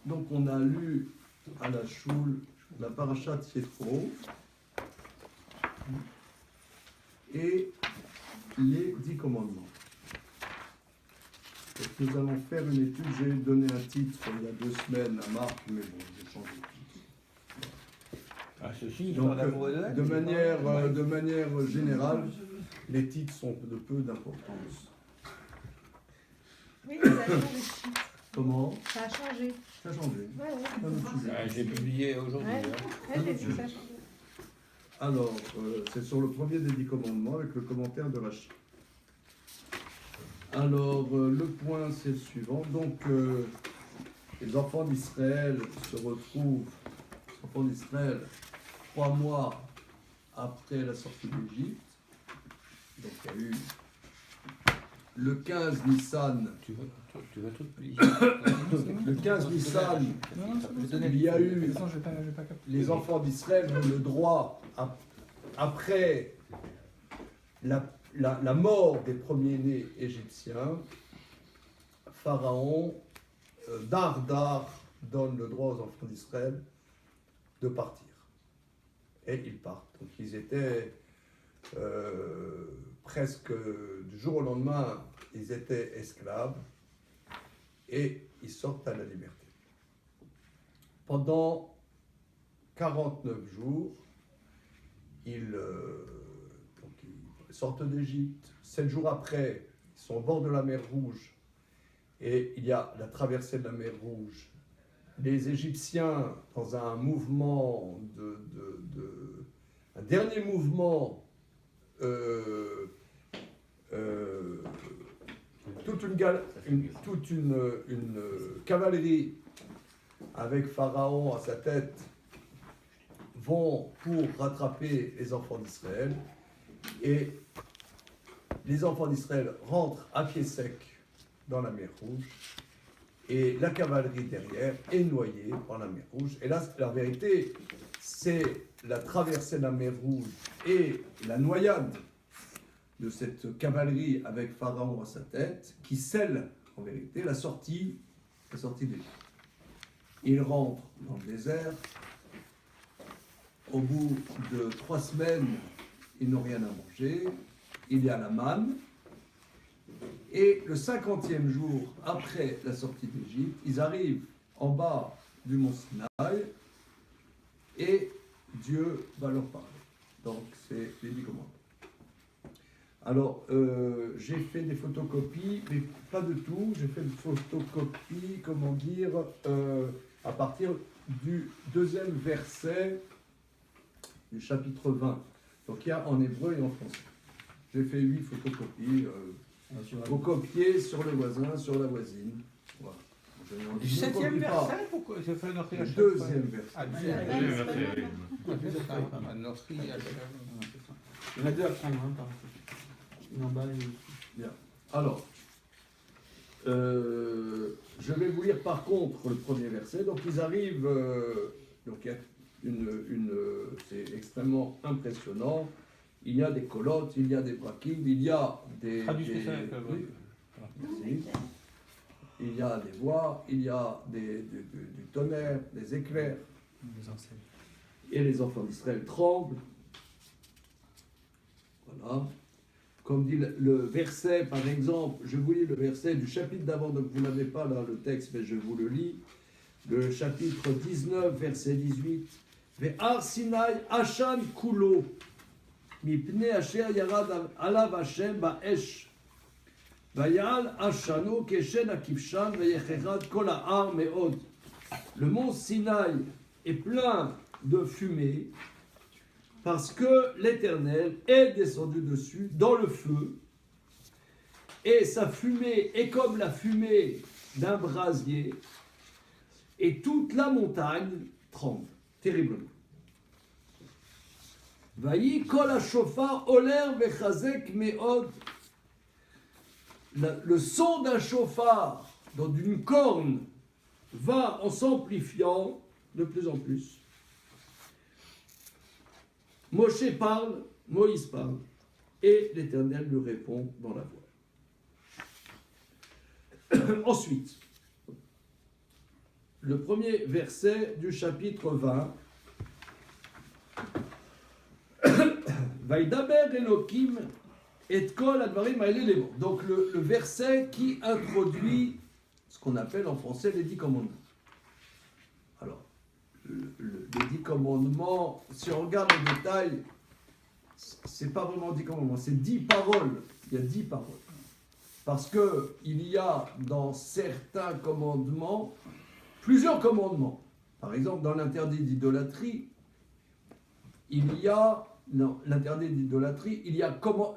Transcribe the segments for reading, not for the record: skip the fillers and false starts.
Donc on a lu à la choule la parashat Yetro et les 10 commandements. Donc nous allons faire une étude. J'ai donné un titre il y a 2 semaines à Marc, mais bon, j'ai changé de titre. Ah, ceci, Donc, de manière générale, les titres sont de peu d'importance. Oui, ça a changé de titre. Comment? Ça a changé. Ça a changé. Ouais. Pas de sujet. J'ai publié aujourd'hui. Ouais. Hein. Ouais, ça a changé. Alors, c'est sur le premier des 10 commandements avec le commentaire de Rashi. Alors, le point, c'est le suivant. Donc, les enfants d'Israël se retrouvent, 3 mois après la sortie d'Égypte. Donc, il y a eu le 15 Nissan. Tu veux tout publier? Le 15 Nissan, il y a eu les enfants d'Israël ont le droit, après la mort des premiers-nés égyptiens, Pharaon, Dardar, donne le droit aux enfants d'Israël de partir. Et ils partent. Donc ils étaient presque du jour au lendemain, ils étaient esclaves et ils sortent à la liberté. Pendant 49 jours, ils sortent d'Égypte. 7 jours après, ils sont au bord de la mer Rouge et il y a la traversée de la mer Rouge. Les Égyptiens, dans un mouvement un dernier mouvement, toute une cavalerie avec Pharaon à sa tête vont pour rattraper les enfants d'Israël et les enfants d'Israël rentrent à pied sec dans la mer Rouge et la cavalerie derrière est noyée dans la mer Rouge. Et là, la vérité, c'est la traversée de la mer Rouge et la noyade de cette cavalerie avec Pharaon à sa tête qui scelle en vérité la sortie d'Égypte. Ils rentrent dans le désert. Au bout de 3 semaines, ils n'ont rien à manger. Il y a la manne. Et le 50e jour après la sortie d'Égypte, ils arrivent en bas du mont Sinaï et Dieu va leur parler. Donc, c'est les 10 commandements. Alors, j'ai fait des photocopies, mais pas de tout. J'ai fait des photocopies, à partir du 2e verset du chapitre 20. Donc, il y a en hébreu et en français. J'ai fait 8 photocopies. Vous copiez sur le voisin, sur la voisine. Voilà. Du 7e verset? Pourquoi j'ai fait notre le 2e verset. Ah, Il y en a 2 à prendre, par une en bas et une au-dessus. Bien. Alors, je vais vous lire par contre le premier verset. Donc, ils arrivent. Donc, il y a c'est extrêmement impressionnant. Il y a des colottes, il y a des braquines, il y a des. Oui. Merci. Il y a des voix, il y a du tonnerre, des éclairs. Et les enfants d'Israël tremblent. Voilà. Comme dit le verset, par exemple, je vous lis le verset du chapitre d'avant, donc vous n'avez pas là le texte, mais je vous le lis. Le chapitre 19, verset 18. Ve'ar Sinai Ashan Kulo, mipnei asher yarad alav Hashem ba'esh. Vayal Ashano keshen akivshan ve'yechechad kol ha'ar me'od. Le mont Sinaï est plein de fumée parce que l'Éternel est descendu dessus dans le feu et sa fumée est comme la fumée d'un brasier et toute la montagne tremble terriblement. Vayi kol hashofar oler vechazek me'od. Le son d'un chauffard, dans d'une corne, va en s'amplifiant de plus en plus. Moshe parle, Moïse parle, et l'Éternel lui répond dans la voix. Ensuite, le premier verset du chapitre 20. Vaidaber Elohim et kol advarim haele lemo. Donc le verset qui introduit ce qu'on appelle en français les 10 commandements. Alors, les 10 commandements, si on regarde les détails, c'est pas vraiment 10 commandements, c'est 10 paroles. Il y a 10 paroles. Parce qu'il y a dans certains commandements plusieurs commandements. Par exemple, dans l'interdit d'idolâtrie, il y a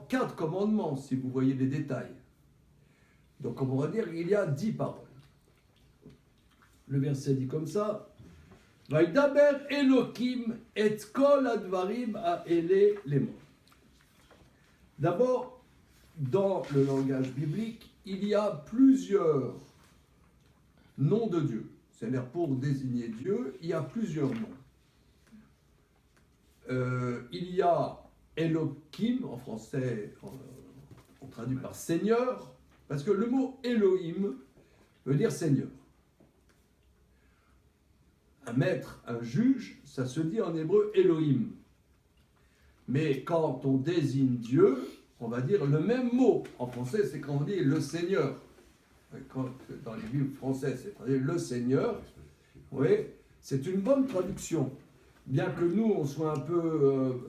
4 commandements, si vous voyez les détails. Donc on va dire qu'il y a 10 paroles. Le verset dit comme ça, Vaidaber Elohim et kol advarim haele lemo. D'abord, dans le langage biblique, il y a plusieurs noms de Dieu. C'est-à-dire pour désigner Dieu, il y a plusieurs noms. Il y a Elohim, en français, on traduit par Seigneur, parce que le mot Elohim veut dire Seigneur. Un maître, un juge, ça se dit en hébreu Elohim. Mais quand on désigne Dieu, on va dire le même mot. En français, c'est quand on dit le Seigneur. Dans les Bibles françaises, c'est le Seigneur. Oui, c'est une bonne traduction. Bien que nous, on soit un peu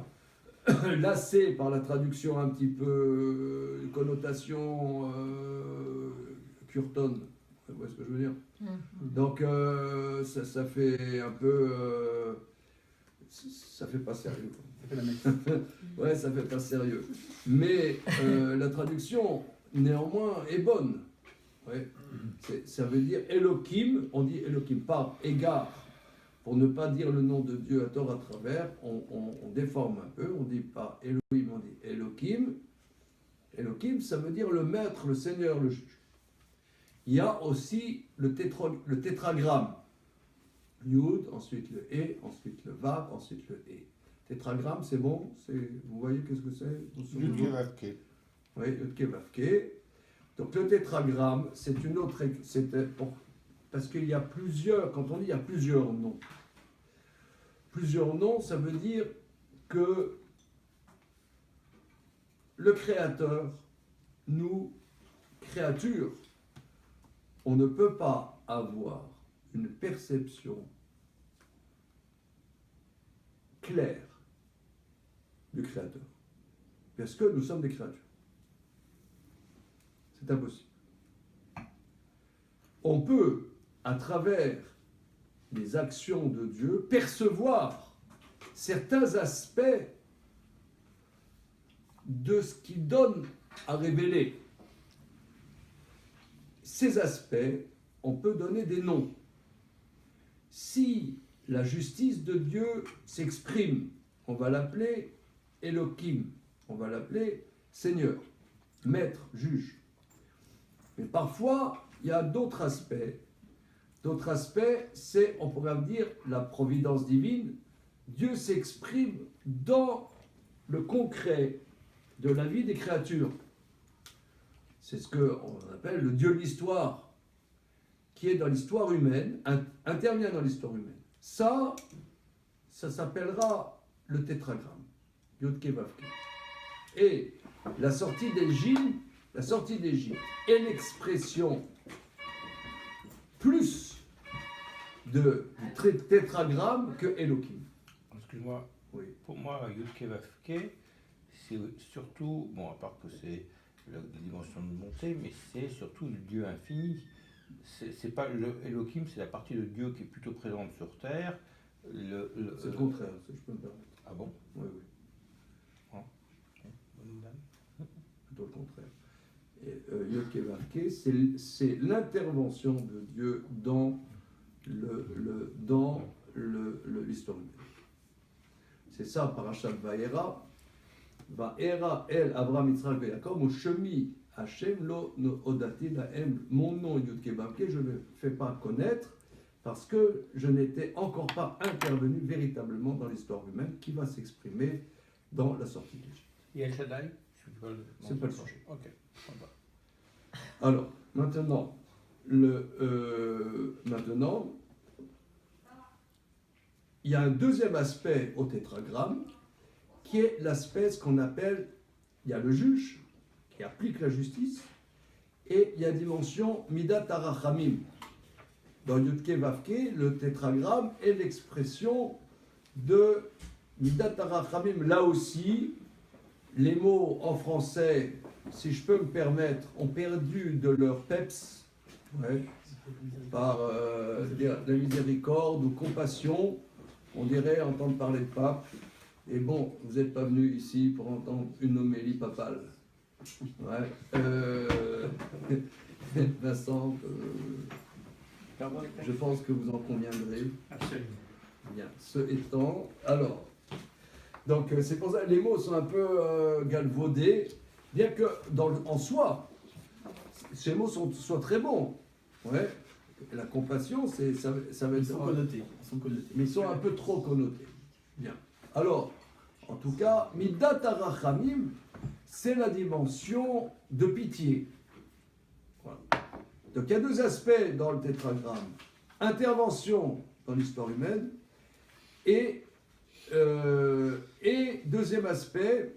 lassés par la traduction un petit peu connotation Curton. Vous voyez ce que je veux dire? Donc, ça fait un peu... ça fait pas sérieux. Ouais, ça fait pas sérieux. Mais la traduction, néanmoins, est bonne. Ouais. Ça veut dire Elohim, on dit Elohim par égard. Pour ne pas dire le nom de Dieu à tort à travers, on déforme un peu, on dit pas Elohim, on dit Elohim. Elohim, ça veut dire le maître, le seigneur, le juge. Il y a aussi le tétragramme. Yud, ensuite le E, ensuite le Vav, ensuite le E. Tétragramme, c'est bon? Vous voyez qu'est-ce que c'est? Yud-Ké Vav-Ké. Oui, Yud-Ké Vav-Ké. Donc le tétragramme, c'est une autre... Parce qu'il y a plusieurs, quand on dit il y a plusieurs noms. Plusieurs noms, ça veut dire que le Créateur, nous, créatures, on ne peut pas avoir une perception claire du Créateur. Parce que nous sommes des créatures. C'est impossible. On peut, à travers les actions de Dieu, percevoir certains aspects de ce qu'il donne à révéler. Ces aspects, on peut donner des noms. Si la justice de Dieu s'exprime, on va l'appeler Elohim, on va l'appeler Seigneur, Maître, Juge. Mais parfois, il y a d'autres aspects. D'autres aspects, c'est, on pourrait dire, la providence divine. Dieu s'exprime dans le concret de la vie des créatures. C'est ce qu'on appelle le Dieu de l'histoire, qui est dans l'histoire humaine, intervient dans l'histoire humaine. Ça s'appellera le tétragramme, Yud-Ké Vav-Ké. Et la sortie d'Égypte est l'expression plus de tétragramme que Elohim. Excuse-moi, Oui. pour moi, Yud-Ké Vav-Ké, c'est surtout, bon, à part que c'est la dimension de montée, mais c'est surtout le Dieu infini. C'est pas le Elohim, c'est la partie de Dieu qui est plutôt présente sur Terre. C'est le contraire, si je peux me permettre. Ah bon? Oui, oui. Bonne dame. Plutôt le contraire. Yud-Ké Vav-Ké, c'est l'intervention de Dieu dans l'histoire humaine. C'est ça, Parashat Vayera. Vayera el Abraham Yitzhak veYaakov Ushemi Hashem lo odati lahem. Mon nom Yud-Ké Vav-Ké, je ne le fais pas connaître parce que je n'étais encore pas intervenu véritablement dans l'histoire humaine qui va s'exprimer dans la sortie d'Égypte. Et El Shaddai? C'est pas le sujet. Ok. Alors, maintenant, il y a un deuxième aspect au tétragramme, qui est l'aspect, ce qu'on appelle, il y a le juge, qui applique la justice, et il y a la dimension Midat Arachamim. Dans Yudke Vavke, le tétragramme est l'expression de Midat Arachamim. Là aussi, les mots en français, si je peux me permettre, ont perdu de leur peps, ouais, par la miséricorde ou compassion. On dirait entendre parler de pape. Et bon, vous n'êtes pas venu ici pour entendre une homélie papale. Ouais. Vincent, je pense que vous en conviendrez. Absolument. Bien, ce étant, alors, donc c'est pour ça que les mots sont un peu galvaudés, bien que en soi, ces mots soient très bons. Ouais. La compassion, ça va être... Ils sont connotés. Mais ils sont un peu trop connotés. Bien. Alors, en tout cas, Midat Arachamim, c'est la dimension de pitié. Voilà. Donc il y a deux aspects dans le tétragramme. Intervention dans l'histoire humaine et deuxième aspect,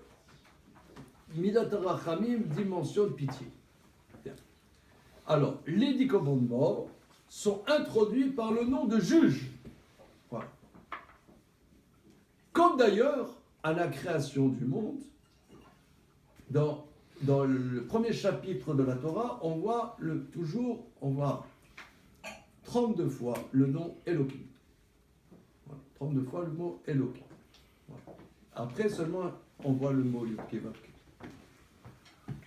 Midat Arachamim, dimension de pitié. Bien. Alors, les 10 commandements sont introduits par le nom de juge. Voilà. Comme d'ailleurs, à la création du monde, dans le premier chapitre de la Torah, on voit toujours 32 fois le nom Elohim. Voilà, 32 fois le mot Elohim. Voilà. Après seulement, on voit le mot Yudkevavke.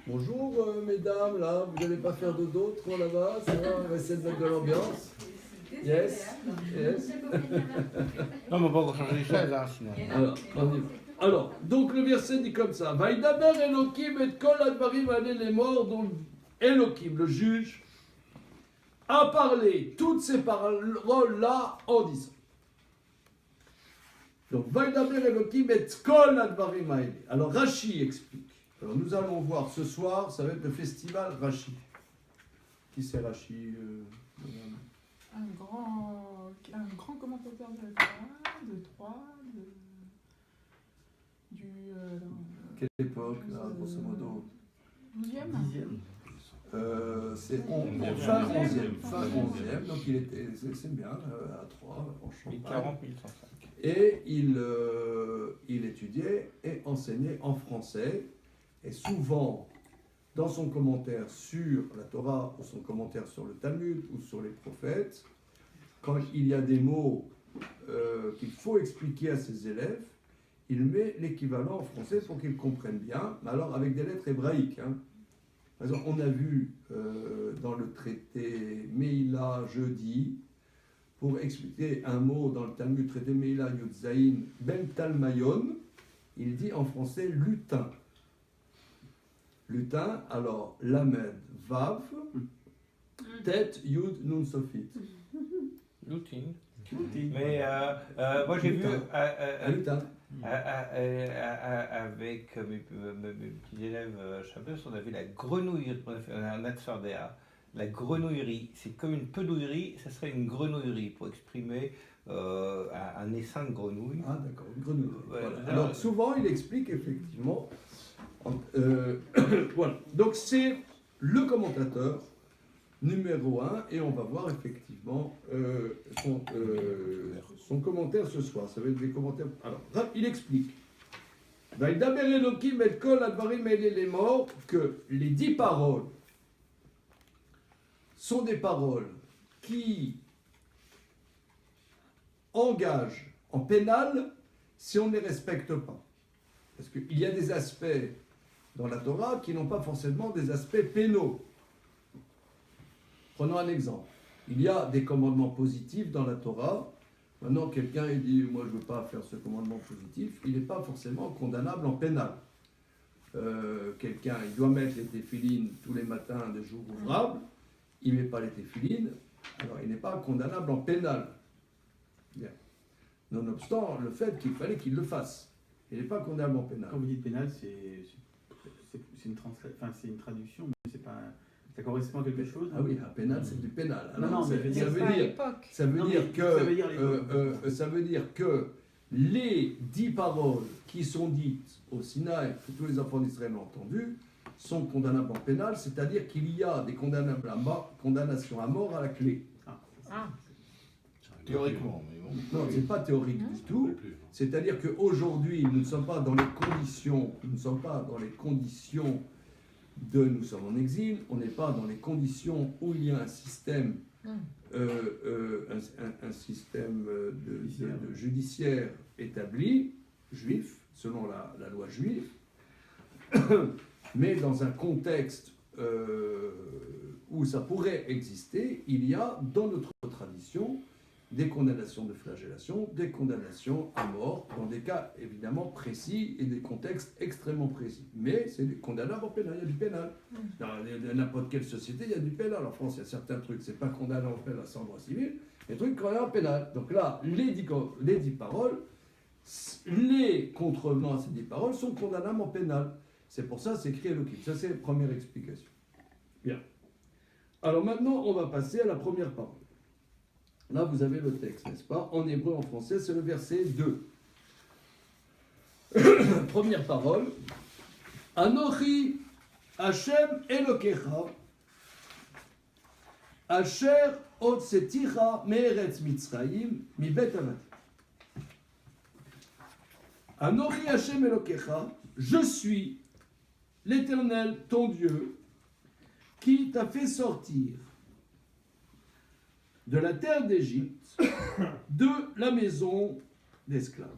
Bonjour mesdames, là, vous n'allez pas faire dodo trop là-bas, ça va, on va essayer de mettre de l'ambiance. Yes, yes. Non, mais on va encore changer les chaises, hein, sinon. Alors, on y va. Alors, donc le verset dit comme ça, Vaïdaber Elohim et kol advarim alel les morts, dont Elohim, le juge, a parlé toutes ces paroles-là en disant. Donc, Vaïdaber Elohim et kol advarim alel. Alors, Rashi explique. Alors, nous allons voir ce soir, ça va être le festival Rashi. Qui c'est Rashi Un grand commentateur de la Torah, de Troyes, Quelle époque, là, grosso modo 12e. C'est Onzième. fin 11e, donc c'est bien, à 3, en 1040, 1105. Et il étudiait et enseignait en français, et souvent, dans son commentaire sur la Torah, ou son commentaire sur le Talmud, ou sur les prophètes, quand il y a des mots qu'il faut expliquer à ses élèves, il met l'équivalent en français pour qu'ils comprennent bien, mais alors avec des lettres hébraïques. Hein. Par exemple, on a vu dans le traité Meïla jeudi, pour expliquer un mot dans le Talmud, traité Meïla Yudzaïn Ben Talmayon, il dit en français lutin. Lutin, alors Lamed Vav, Tet Yud Nun Sofit. Loutine. Mais moi j'ai vu Lutin. avec mes petits élèves Shabbos, on a vu la grenouillerie, on a fait un Natsardéa. La grenouillerie, c'est comme une pedouillerie, ça serait une grenouillerie pour exprimer un essaim de grenouille. Ah d'accord, une grenouille. Ouais, Voilà. Alors souvent il explique effectivement. Voilà. Donc c'est le commentateur numéro 1 et on va voir effectivement son commentaire ce soir. Ça va être des commentaires. Alors, il explique. Que les 10 paroles sont des paroles qui engagent en pénal si on ne les respecte pas. Parce qu'il y a des aspects dans la Torah qui n'ont pas forcément des aspects pénaux. Prenons un exemple. Il y a des commandements positifs dans la Torah. Maintenant, quelqu'un il dit « moi je ne veux pas faire ce commandement positif », il n'est pas forcément condamnable en pénal. Quelqu'un, il doit mettre les téphilines tous les matins des jours ouvrables, il ne met pas les téphilines, alors il n'est pas condamnable en pénal. Bien. Nonobstant le fait qu'il fallait qu'il le fasse. Il n'est pas condamnable en pénal. Quand vous dites pénal, c'est une traduction, mais c'est pas Ça correspond à quelque chose? Ah oui, un pénal, c'est du pénal. Non, non, mais je veux ça dire, veut Pas à dire, l'époque. ça veut Non, dire mais que, ça veut dire les- ça veut dire que les 10 paroles qui sont dites au Sinaï, que tous les enfants d'Israël ont entendues, sont condamnables en pénal, c'est-à-dire qu'il y a des condamnations à mort à la clé. Ah, Théoriquement, mais bon. Non, c'est pas théorique du tout. C'est-à-dire qu'aujourd'hui, nous ne sommes pas dans les conditions, nous sommes en exil, on n'est pas dans les conditions où il y a un système, un système de judiciaire établi, juif, selon la loi juive, mais dans un contexte où ça pourrait exister, il y a dans notre tradition des condamnations de flagellation, des condamnations à mort, dans des cas évidemment précis et des contextes extrêmement précis. Mais c'est condamnable en pénal, il y a du pénal. Dans n'importe quelle société, il y a du pénal. En France, il y a certains trucs, c'est pas condamné en pénal sans droit civil, il y a des trucs condamnés en pénal. Donc là, les 10 paroles, les contrevenants à ces 10 paroles sont condamnables en pénal. C'est pour ça que c'est écrit Elohim. Ça, c'est la première explication. Bien. Alors maintenant, on va passer à la première parole. Là, vous avez le texte, n'est-ce pas? En hébreu, en français, c'est le verset 2. Première parole. Anochi Hashem Elokecha Asher Otseticha Me'eretz Mitzrayim Mibet Avati. Anochi Hashem Elokecha, je suis l'Éternel, ton Dieu, qui t'a fait sortir de la terre d'Égypte, de la maison d'esclaves.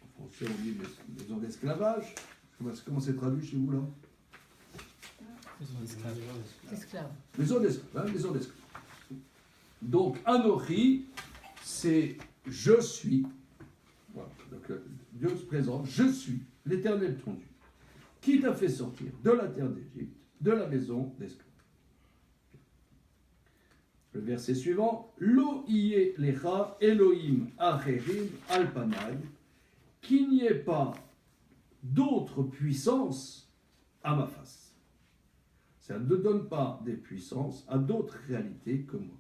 En français, on dit maison d'esclavage. Comment c'est traduit chez vous, là? esclave. Maison d'esclaves, hein, maison d'esclaves. Donc, Anochi, c'est je suis. Voilà. Donc, Dieu se présente, je suis l'Éternel ton Dieu, qui t'a fait sortir de la terre d'Égypte, de la maison d'esclaves. Le verset suivant, Lo iye lecha Elohim acherim al panai, qu'il n'y ait pas d'autre puissance à ma face. Ça ne donne pas des puissances à d'autres réalités que moi.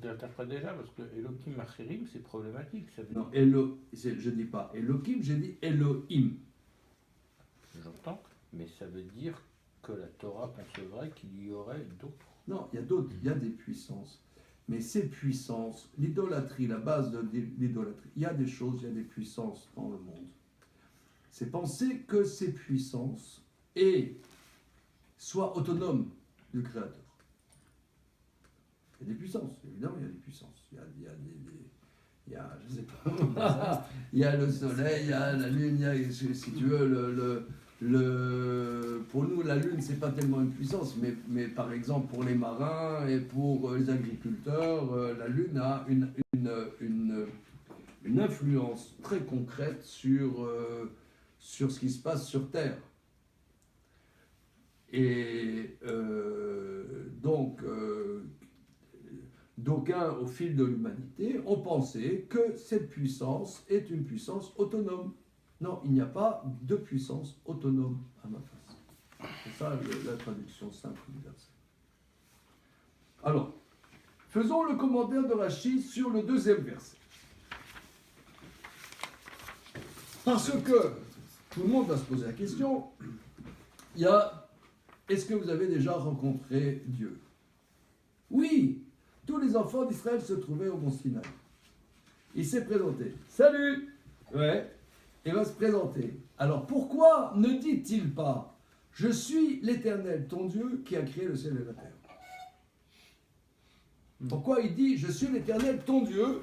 T'interprètes déjà, parce que Elohim Acherim, c'est problématique. Ça veut Non, dire... je ne dis pas Elohim, j'ai dit Elohim. J'entends, mais ça veut dire que la Torah concevrait qu'il y aurait d'autres. Non, il y a d'autres, il y a des puissances. Mais ces puissances, l'idolâtrie, la base de l'idolâtrie, il y a des choses, il y a des puissances dans le monde. C'est penser que ces puissances soient autonomes du Créateur. Il y a des puissances, évidemment, il y a des puissances. Il y a je sais pas, il y a le soleil, il y a la lune, il y a, si tu veux, pour nous, la Lune, c'est pas tellement une puissance, mais par exemple, pour les marins et pour les agriculteurs, la Lune a une influence très concrète sur ce qui se passe sur Terre. Et donc, d'aucuns, au fil de l'humanité, ont pensé que cette puissance est une puissance autonome. Non, il n'y a pas de puissance autonome à ma face. C'est ça la traduction simple du verset. Alors, faisons le commentaire de Rashi sur le deuxième verset. Parce que tout le monde va se poser la question, est-ce que vous avez déjà rencontré Dieu? Oui, tous les enfants d'Israël se trouvaient au mont Sinaï. Il s'est présenté. Salut! Ouais. Il va se présenter. Alors pourquoi ne dit-il pas « Je suis l'Éternel, ton Dieu, qui a créé le ciel et la terre » Pourquoi il dit « Je suis l'Éternel, ton Dieu,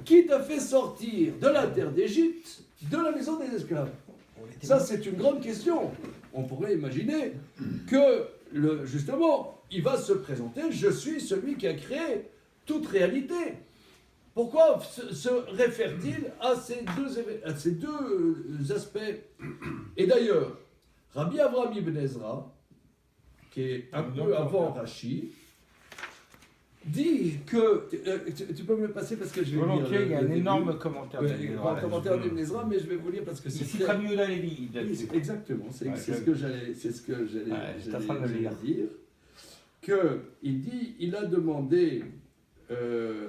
qui t'a fait sortir de la terre d'Égypte, de la maison des esclaves » Ça, c'est une grande question. On pourrait imaginer que, justement, il va se présenter « Je suis celui qui a créé toute réalité ». Pourquoi se réfère-t-il à ces deux aspects? Et d'ailleurs, Rabbi Avraham ibn Ezra, qui est un peu avant Rashi, dit que... tu peux me le passer parce que je vais Volontiers, lire il y a un le début. énorme commentaire Ouais, d'Ibn un Ezra. commentaire d'Ibn Ezra, mais je vais vous lire parce que c'est Ici, très... Rabbi Yehuda Levi. Oui, exactement, c'est Ouais, c'est je- ce que j'allais j'étais en train de le lire. dire. Que il dit, il a demandé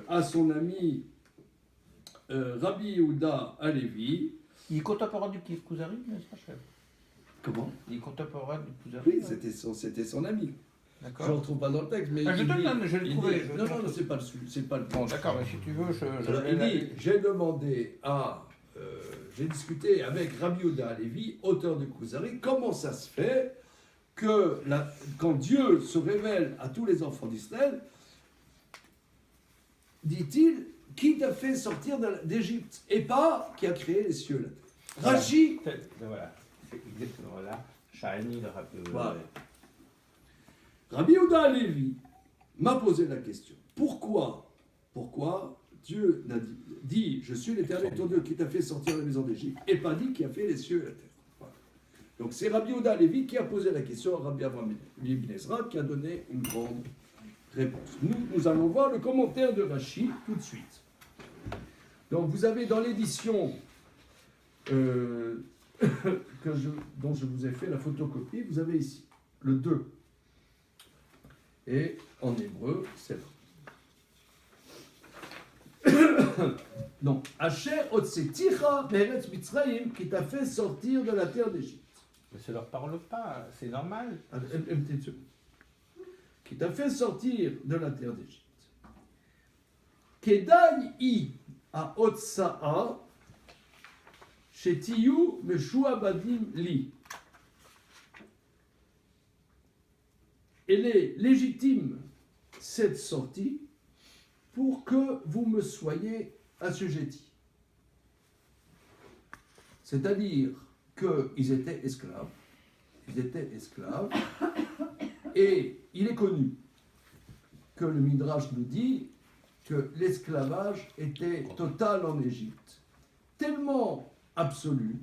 à son ami Rabbi Yehuda Halevi. Il est contemporain du Kuzari, n'est-ce pas, chef? Comment? Il est contemporain du Kuzari. Oui, c'était son ami. Je ne D'accord. retrouve pas dans le texte, mais Ah, je il te dit- donne, je l'ai il trouvé, dit- je non, te non, montre. c'est pas le. Bon, d'accord, mais si tu veux, Alors, il dit, j'ai demandé j'ai discuté avec Rabbi Yehuda Halevi, auteur du Kuzari, comment ça se fait que quand Dieu se révèle à tous les enfants d'Israël, dit-il, qui t'a fait sortir d'Égypte et pas qui a créé les cieux, la terre. Rachi, Voilà, c'est exactement là. Shahani, le Rabbi Yehuda. voilà. Rabbi Yehuda Halevi m'a posé la question. Pourquoi Dieu n'a dit, je suis l'Éternel ton Dieu qui t'a fait sortir de la maison d'Égypte et pas dit qui a fait les cieux et la terre. Voilà. Donc c'est Rabbi Yehuda Halevi qui a posé la question à Rabbi Avraham Ibn Ezra qui a donné une grande réponse. Nous allons voir le commentaire de Rachi tout de suite. Donc vous avez dans l'édition dont je vous ai fait la photocopie, vous avez ici le 2. Et en hébreu, c'est là. Donc, Asher Otseticha Meretz Mitzrayim, qui t'a fait sortir de la terre d'Égypte. Mais ça leur parle pas, c'est normal. Une petite seconde. Qui t'a fait sortir de la terre d'Égypte. Kedai I a Otsa'a, Shetiyu Meshua Badim Li. Elle est légitime, cette sortie, pour que vous me soyez assujettis. C'est-à-dire qu'ils étaient esclaves. Et il est connu que le Midrash nous dit que l'esclavage était total en Égypte. Tellement absolu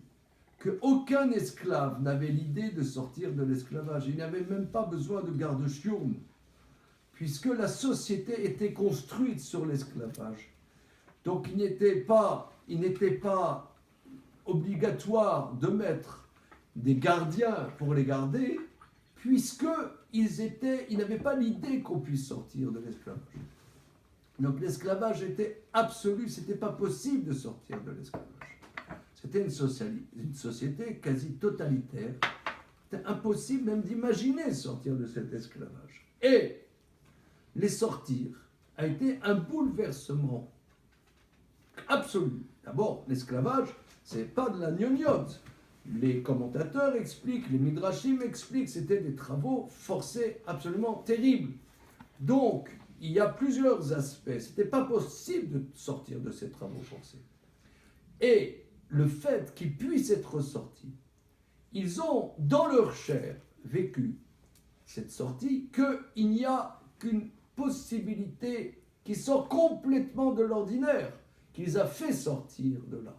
qu'aucun esclave n'avait l'idée de sortir de l'esclavage. Il n'avait même pas besoin de garde-chiourme, puisque la société était construite sur l'esclavage. Donc il n'était pas obligatoire de mettre des gardiens pour les garder, puisqu'ils n'avaient pas l'idée qu'on puisse sortir de l'esclavage. Donc l'esclavage était absolu, c'était pas possible de sortir de l'esclavage. C'était une société quasi totalitaire. C'était impossible même d'imaginer sortir de cet esclavage. Et les sortir a été un bouleversement absolu. D'abord, l'esclavage, c'est pas de la gnognotte. Les commentateurs expliquent, les midrashim expliquent, c'était des travaux forcés absolument terribles. Donc, il y a plusieurs aspects. C'était pas possible de sortir de ces travaux forcés. Et le fait qu'ils puissent être sortis, ils ont dans leur chair vécu cette sortie, qu'il n'y a qu'une possibilité qui sort complètement de l'ordinaire, qui les a fait sortir de là.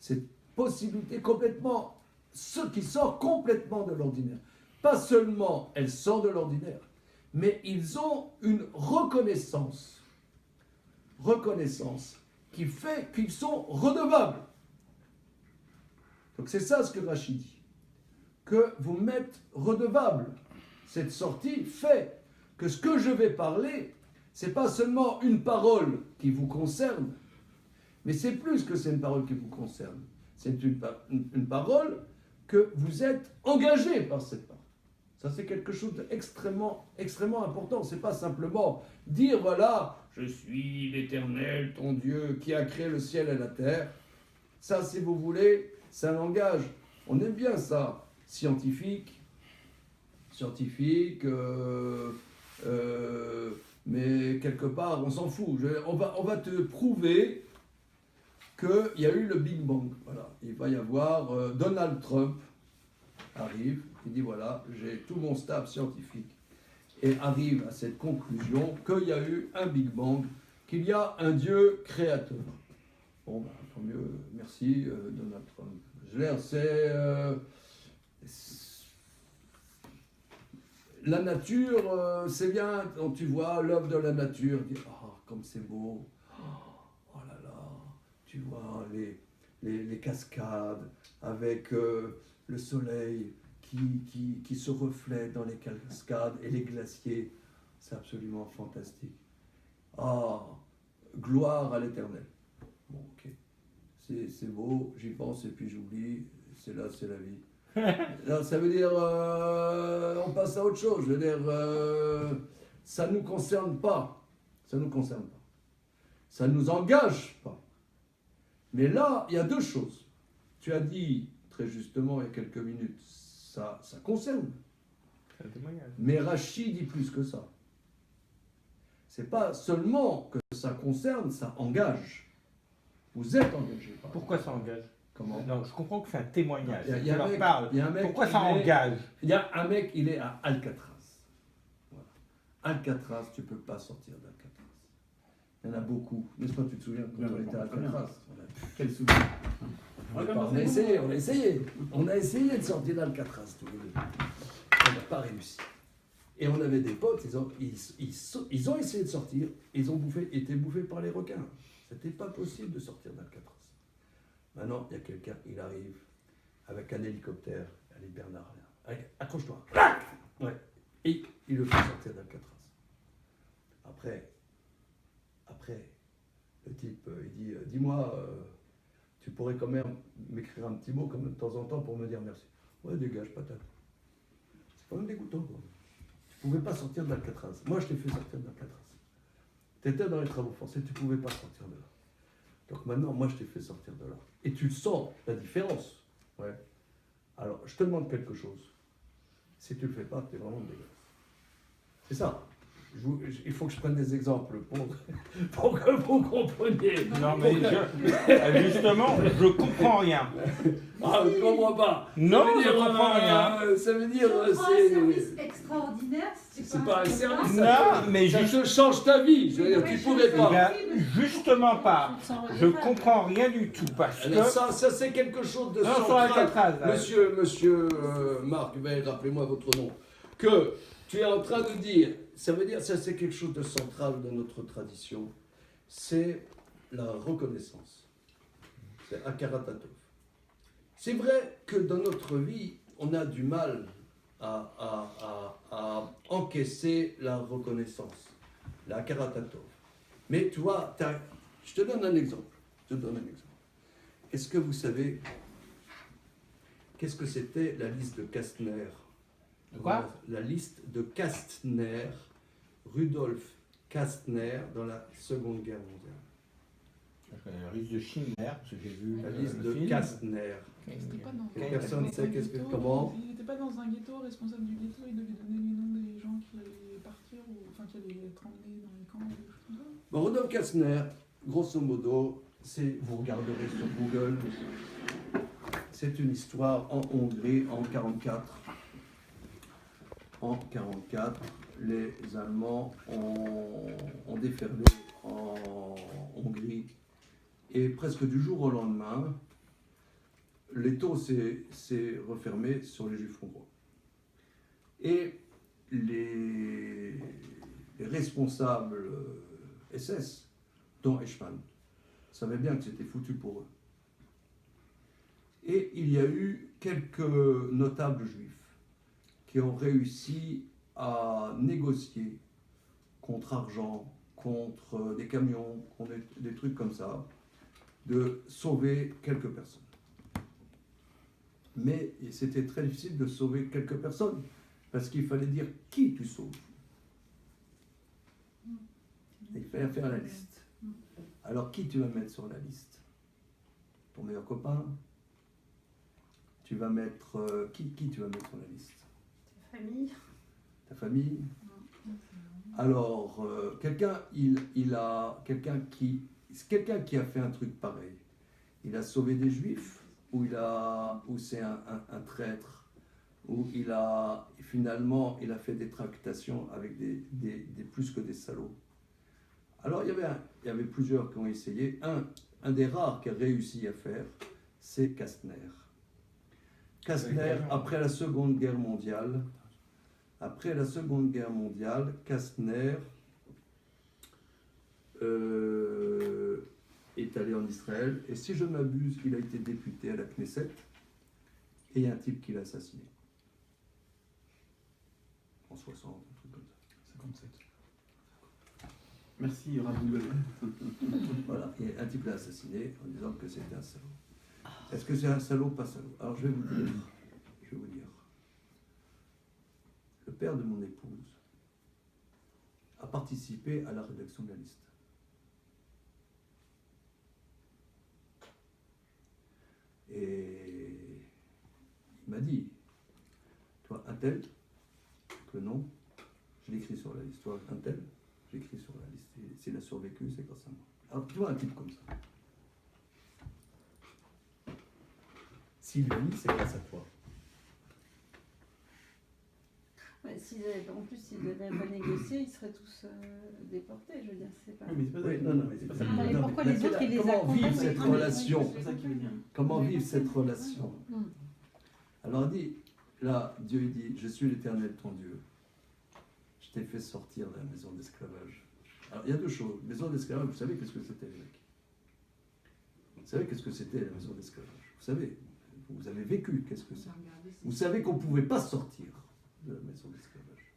Cette possibilité complètement, ce qui sort complètement de l'ordinaire. Pas seulement elle sort de l'ordinaire, mais ils ont une reconnaissance qui fait qu'ils sont redevables. Donc c'est ça ce que Rachid dit, que vous m'êtes redevables. Cette sortie fait que ce que je vais parler, c'est pas seulement une parole qui vous concerne, mais c'est plus que c'est une parole qui vous concerne. C'est une parole que vous êtes engagé par cette parole. Ça, c'est quelque chose d'extrêmement, extrêmement important. C'est pas simplement dire, voilà, je suis l'Éternel, ton Dieu, qui a créé le ciel et la terre. Ça, si vous voulez, c'est un langage. On aime bien ça, scientifique, mais quelque part, on s'en fout. On va te prouver qu'il y a eu le Big Bang. Voilà. Il va y avoir Donald Trump arrive, il dit voilà, j'ai tout mon staff scientifique et arrive à cette conclusion qu'il y a eu un Big Bang, qu'il y a un Dieu créateur. Bon, ben, tant mieux, merci Donald Trump. la nature, c'est bien, quand tu vois l'œuvre de la nature, tu dis, oh, comme c'est beau, oh là là, tu vois les cascades avec le soleil qui se reflète dans les cascades et les glaciers, c'est absolument fantastique. Ah, gloire à l'éternel. Bon, ok, c'est beau, j'y pense et puis j'oublie, c'est là, c'est la vie. Alors, ça veut dire, on passe à autre chose. Je veux dire, ça ne nous concerne pas. Ça ne nous concerne pas. Ça ne nous engage pas. Mais là, il y a deux choses. Tu as dit, très justement, il y a quelques minutes, ça concerne. C'est un témoignage. Mais Rachid dit plus que ça. C'est pas seulement que ça concerne, ça engage. Vous êtes engagé. Pourquoi ça engage? Comment? Non, je comprends que c'est un témoignage. Il y a Je un leur mec- parle. il y a un mec Pourquoi qui ça est- engage? Il y a un mec, il est à Alcatraz. Voilà. Alcatraz, tu ne peux pas sortir d'Alcatraz. Il y en a beaucoup. N'est-ce pas, tu te souviens quand on était à Alcatraz? Quel souvenir? On a essayé, on a essayé. On a essayé de sortir d'Alcatraz tous les deux. On n'a pas réussi. Et on avait des potes, ils ont essayé de sortir, ils ont été bouffés par les requins. C'était pas possible de sortir d'Alcatraz. Maintenant, il y a quelqu'un, il arrive avec un hélicoptère. Allez, Bernard, allez, accroche-toi. Ouais. Et il le fait sortir d'Alcatraz. Après, le type, il dit, dis-moi, tu pourrais quand même m'écrire un petit mot comme de temps en temps pour me dire merci. Ouais, dégage, patate. C'est quand même dégoûtant, quoi. Tu pouvais pas sortir d'Alcatraz. Moi, je t'ai fait sortir d'Alcatraz. Tu étais dans les travaux forcés, tu pouvais pas sortir de là. Donc maintenant, moi, je t'ai fait sortir de là. Et tu sens la différence. Ouais. Alors, je te demande quelque chose. Si tu le fais pas, tu es vraiment dégueulasse. C'est ça. Il faut que je prenne des exemples pour que vous compreniez. Non, mais justement, je comprends rien. Ah, je ne comprends pas. Non, Ça veut je dire, comprends rien. Ça veut dire, un service extraordinaire, c'est pas un service. Non, mais Ça juste, te change ta vie. Je veux dire, tu ne pourrais eh pas. ben, justement pas. Je comprends rien du tout parce Alors que. ça c'est quelque chose de Non, sur central. Alcatraz, là. Monsieur Marc, rappelez-moi votre nom. Que tu es en train de dire, ça veut dire, ça c'est quelque chose de central de notre tradition. C'est la reconnaissance. C'est Akaratatov. C'est vrai que dans notre vie, on a du mal à encaisser la reconnaissance, la Akaratatov. Mais tu vois, je te donne un exemple. Est-ce que vous savez qu'est-ce que c'était la liste de Kastner? De quoi? La liste de Kastner, Rudolf Kastner, dans la Seconde Guerre mondiale. La liste de Schindler, parce que j'ai vu La le liste de film. Kastner. C'était pas dans Personne ne sait qu'est-ce que comment. Il n'était pas dans un ghetto, responsable du ghetto, il devait donner les noms des gens qui allaient partir, ou enfin qui allaient être emmenés dans les camps, ou des choses comme ça. Bon, Rudolf Kastner, grosso modo, vous regarderez sur Google, c'est une histoire en Hongrie en 1944. En 1944, les Allemands ont déferlé en Hongrie et presque du jour au lendemain, l'étau s'est refermé sur les Juifs hongrois. Et les responsables SS, dont Eichmann, savaient bien que c'était foutu pour eux. Et il y a eu quelques notables juifs qui ont réussi à négocier contre argent, contre des camions, contre des trucs comme ça, de sauver quelques personnes. Mais c'était très difficile de sauver quelques personnes, parce qu'il fallait dire qui tu sauves. Il fallait faire la liste. Alors qui tu vas mettre sur la liste? Ton meilleur copain? Tu vas mettre... qui tu vas mettre sur la liste? Famille. Ta famille? Alors, quelqu'un qui a fait un truc pareil, il a sauvé des juifs, ou c'est un traître, ou finalement il a fait des tractations avec des plus que des salauds. Alors il y avait plusieurs qui ont essayé. Un des rares qui a réussi à faire, c'est Kastner. Kastner, après la Seconde Guerre mondiale, Après la Seconde Guerre mondiale, Kastner est allé en Israël, et si je ne m'abuse, il a été député à la Knesset, et il y a un type qui l'a assassiné. En 60, un truc comme ça. 57. Merci, Rav. Voilà, et un type l'a assassiné en disant que c'était un salaud. Est-ce que c'est un salaud ou pas salaud? Alors je vais vous dire. Le père de mon épouse a participé à la rédaction de la liste. Et il m'a dit, toi, un tel, que non, je l'écris sur la liste. Toi, un tel, j'écris sur la liste. Et s'il a survécu, c'est grâce à moi. Alors, tu vois un type comme ça. S'il vit, c'est grâce à toi. Ouais, en plus, s'ils n'avaient pas négocié, ils seraient tous déportés. Je veux dire, c'est pas. Oui, mais c'est pas ça. Oui, non, mais c'est pas ça. Non, mais pourquoi les autres, ils les Comment accompagnent? vivre cette Ah, mais oui, relation? C'est ça qui veut dire. Comment vivre cette relation? Mm. Alors il dit, là, Dieu il dit, je suis l'Éternel ton Dieu. Je t'ai fait sortir de la maison d'esclavage. Alors il y a deux choses. Maison d'esclavage, vous savez qu'est-ce que c'était, les mecs? Vous savez qu'est-ce que c'était la maison d'esclavage? Vous savez, vous avez vécu qu'est-ce que c'est. Vous savez qu'on ne pouvait pas sortir de la maison d'esclavage.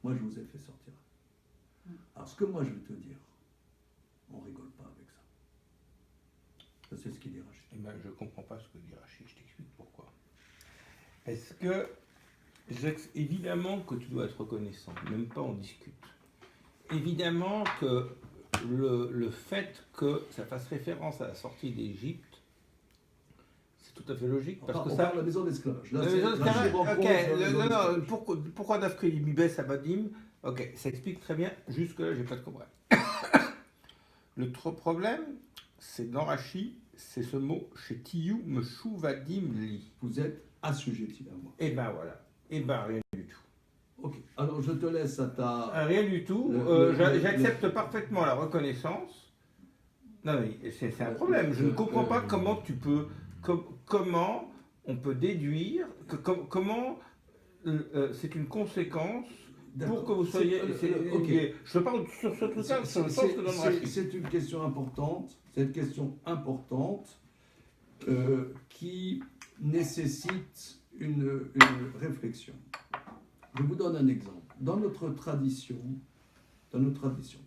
Moi, je vous ai fait sortir. Alors ce que moi je vais te dire, on rigole pas avec ça. Ça c'est ce qu'il dit Rachid. Eh ben, je ne comprends pas ce que dit Rachid, je t'explique pourquoi. Est-ce que, évidemment que tu dois être reconnaissant, même pas on discute. Évidemment que le fait que ça fasse référence à la sortie d'Égypte, c'est tout à fait logique. Parce que on ça, parle de la maison d'esclavage. Là, la c'est- maison là, d'esclavage, je rencontre ok, la maison non, d'esclavage. pourquoi Dafri Mibès Abadim, ok, ça explique très bien, jusque-là, j'ai pas de problème. Le problème, c'est dans Rachi, c'est ce mot, chez Tiyou, Meshuvadim Li. Vous êtes assujetti à moi. Et ben voilà, et ben rien du tout. Ok, alors je te laisse à ta... Rien du tout, j'accepte parfaitement la reconnaissance. Non mais c'est un problème, je ne comprends pas comment tu peux, comment on peut déduire, comment c'est une conséquence pour que vous soyez... ok. Je parle sur ce truc-là, sur le sens que donne Rachid. C'est une question importante, qui nécessite une réflexion. Je vous donne un exemple. Dans notre tradition,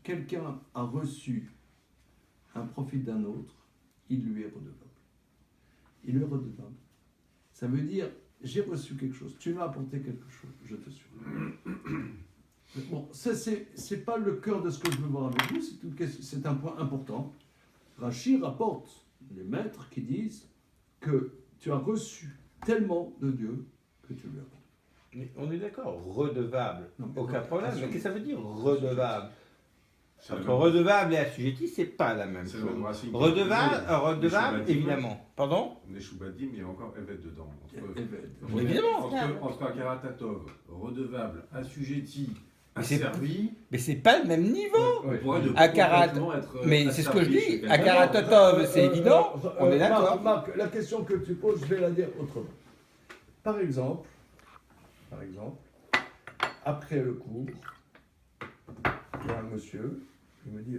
quelqu'un a reçu un profit d'un autre, il lui est redevable. Ça veut dire, j'ai reçu quelque chose, tu m'as apporté quelque chose, je te suis. Bon, ça c'est pas le cœur de ce que je veux voir avec vous, c'est un point important. Rachid rapporte les maîtres qui disent que tu as reçu tellement de Dieu que tu lui as apporté. Mais on est d'accord, redevable, Non, mais aucun non, problème. attention. Mais qu'est-ce que ça veut dire redevable? C'est Entre le même- redevable et assujetti, c'est pas la même c'est chose. le même racine. Redevable, Les évidemment. Pardon? On est Choubadim, il y a encore Evet dedans. Eved. Évidemment. Entre un Karatatov, redevable, assujetti, Mais c'est- asservi, Mais c'est pas le même niveau. on pourrait de À Karat- complètement être Mais c'est ce que je asservi dis. chez À quelqu'un. Karatatov, c'est évident. On est d'accord. Marc, la question que tu poses, je vais la dire autrement. Par exemple, après le cours, il y a un monsieur qui me dit